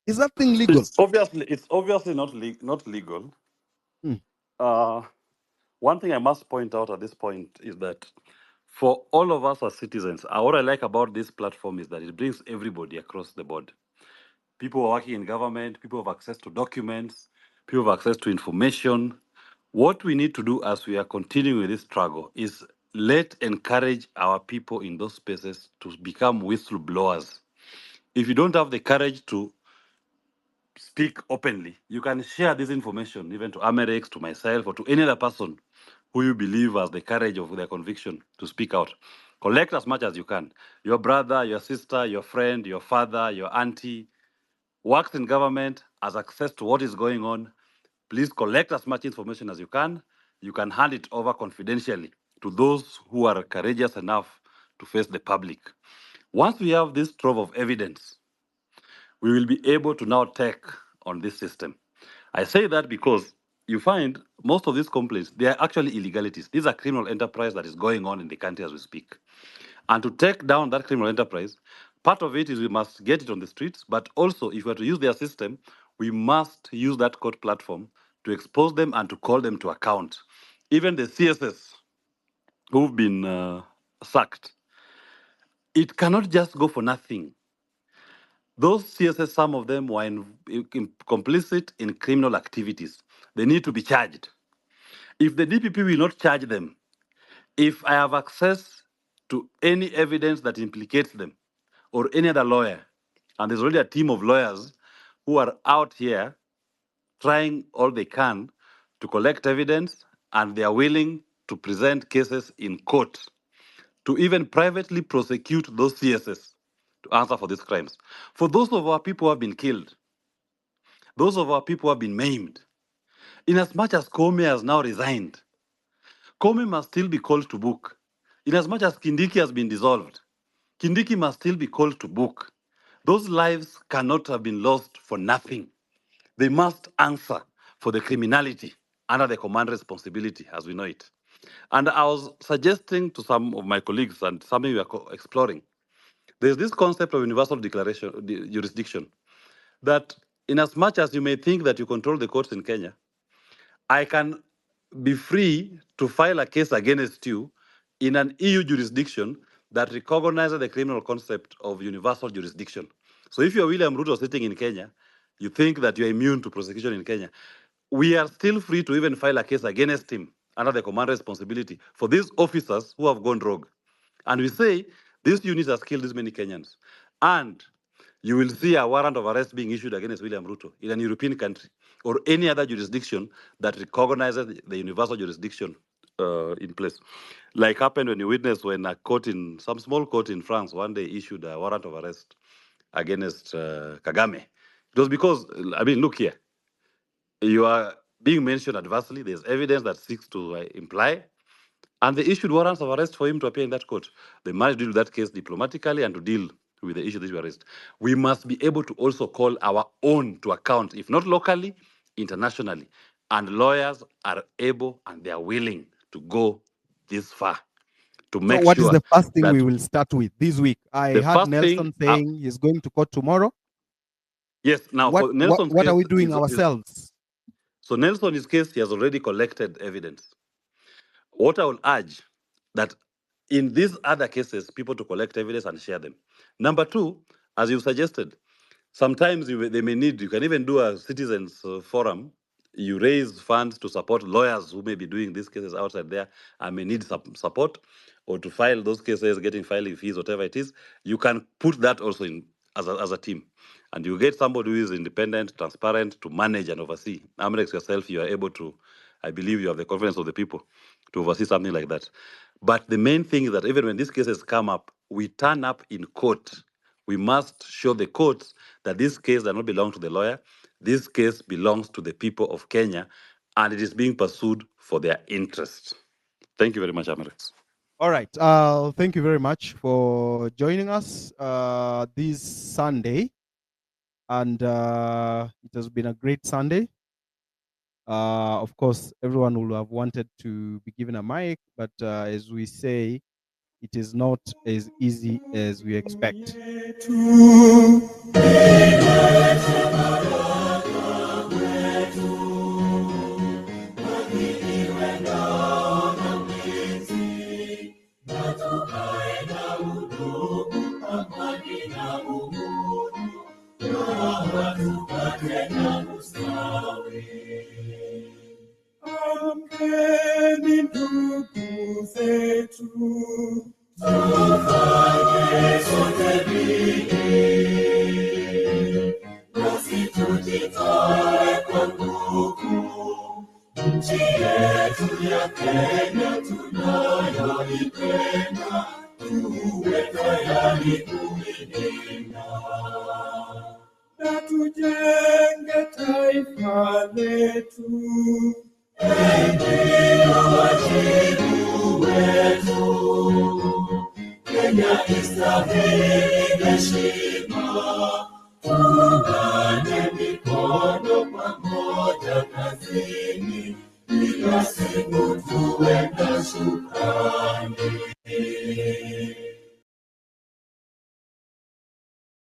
[SPEAKER 2] Is that thing legal?
[SPEAKER 19] It's obviously not legal. One thing I must point out at this point is that for all of us as citizens, what I like about this platform is that it brings everybody across the board. People who are working in government, people who have access to documents, people who have access to information. What we need to do as we are continuing with this struggle is encourage our people in those spaces to become whistleblowers. If you don't have the courage to speak openly, you can share this information even to Amerix, to myself, or to any other person who you believe has the courage of their conviction to speak out. Collect as much as you can. Your brother, your sister, your friend, your father, your auntie works in government, has access to what is going on. Please collect as much information as you can. You can hand it over confidentially to those who are courageous enough to face the public. Once we have this trove of evidence, we will be able to now take on this system. I say that because you find most of these complaints, they are actually illegalities. These are criminal enterprise that is going on in the country as we speak. And to take down that criminal enterprise, part of it is we must get it on the streets, but also if we are to use their system, we must use that court platform to expose them and to call them to account. Even the CSS who've been sacked, it cannot just go for nothing. Those CSS, some of them were complicit in criminal activities. They need to be charged. If the DPP will not charge them, if I have access to any evidence that implicates them or any other lawyer, and there's already a team of lawyers who are out here trying all they can to collect evidence, and they are willing to present cases in court to even privately prosecute those CSS to answer for these crimes. For those of our people who have been killed, those of our people who have been maimed, in as much as Comey has now resigned, Comey must still be called to book. In as much as Kindiki has been dissolved, Kindiki must still be called to book. Those lives cannot have been lost for nothing. They must answer for the criminality under the command responsibility as we know it. And I was suggesting to some of my colleagues, and something we are exploring, there's this concept of universal jurisdiction, that in as much as you may think that you control the courts in Kenya, I can be free to file a case against you in an EU jurisdiction that recognizes the criminal concept of universal jurisdiction. So if you're William Ruto sitting in Kenya, you think that you're immune to prosecution in Kenya, we are still free to even file a case against him under the command responsibility for these officers who have gone rogue. And we say, this unit has killed this many Kenyans. And you will see a warrant of arrest being issued against William Ruto in an European country or any other jurisdiction that recognizes the universal jurisdiction in place. Like happened when you witnessed when a court in, some small court in France one day issued a warrant of arrest against Kagame. It was because, I mean, look here, you are being mentioned adversely. There's evidence that seeks to imply, and they issued warrants of arrest for him to appear in that court. They managed to deal with that case diplomatically and to deal with the issue that you arrest. We must be able to also call our own to account, if not locally, internationally. And lawyers are able and they are willing to go this far to
[SPEAKER 2] So
[SPEAKER 19] make
[SPEAKER 2] what is
[SPEAKER 19] sure
[SPEAKER 2] the first thing
[SPEAKER 19] that
[SPEAKER 2] we will start with this week? I
[SPEAKER 19] the
[SPEAKER 2] heard
[SPEAKER 19] first thing,
[SPEAKER 2] Nelson saying he's going to court tomorrow.
[SPEAKER 19] yes, now for Nelson's
[SPEAKER 2] What
[SPEAKER 19] case,
[SPEAKER 2] are we doing
[SPEAKER 19] is
[SPEAKER 2] ourselves?
[SPEAKER 19] so Nelson's case, he has already collected evidence. What I will urge that in these other cases, people to collect evidence and share them. Number two, as you suggested, sometimes they may need, you can even do a citizens forum. You raise funds to support lawyers who may be doing these cases outside there and may need some support, or to file those cases, getting filing fees, whatever it is. You can put that also in as a team. And you get somebody who is independent, transparent to manage and oversee. Amrex yourself, you are able to, I believe you have the confidence of the people to oversee something like that. But the main thing is that even when these cases come up, we turn up in court. We must show the courts that this case does not belong to the lawyer. This case belongs to the people of Kenya, and it is being pursued for their interests. Thank you very much, Amrex.
[SPEAKER 2] All right. Thank you very much for joining us this Sunday. And it has been a great Sunday. Of course, everyone will have wanted to be given a mic, but as we say, it is not as easy as we expect.
[SPEAKER 20] Amkeni ndugu zetu, tufanye sote bidii, nasi tujitoe kwa nguvu, nchi yetu ya Kenya tunayoipenda, tuwe tayari kuilinda. Na tujenge taifa letu, ndio wajibu wetu. Kenya istahili heshima, tuungane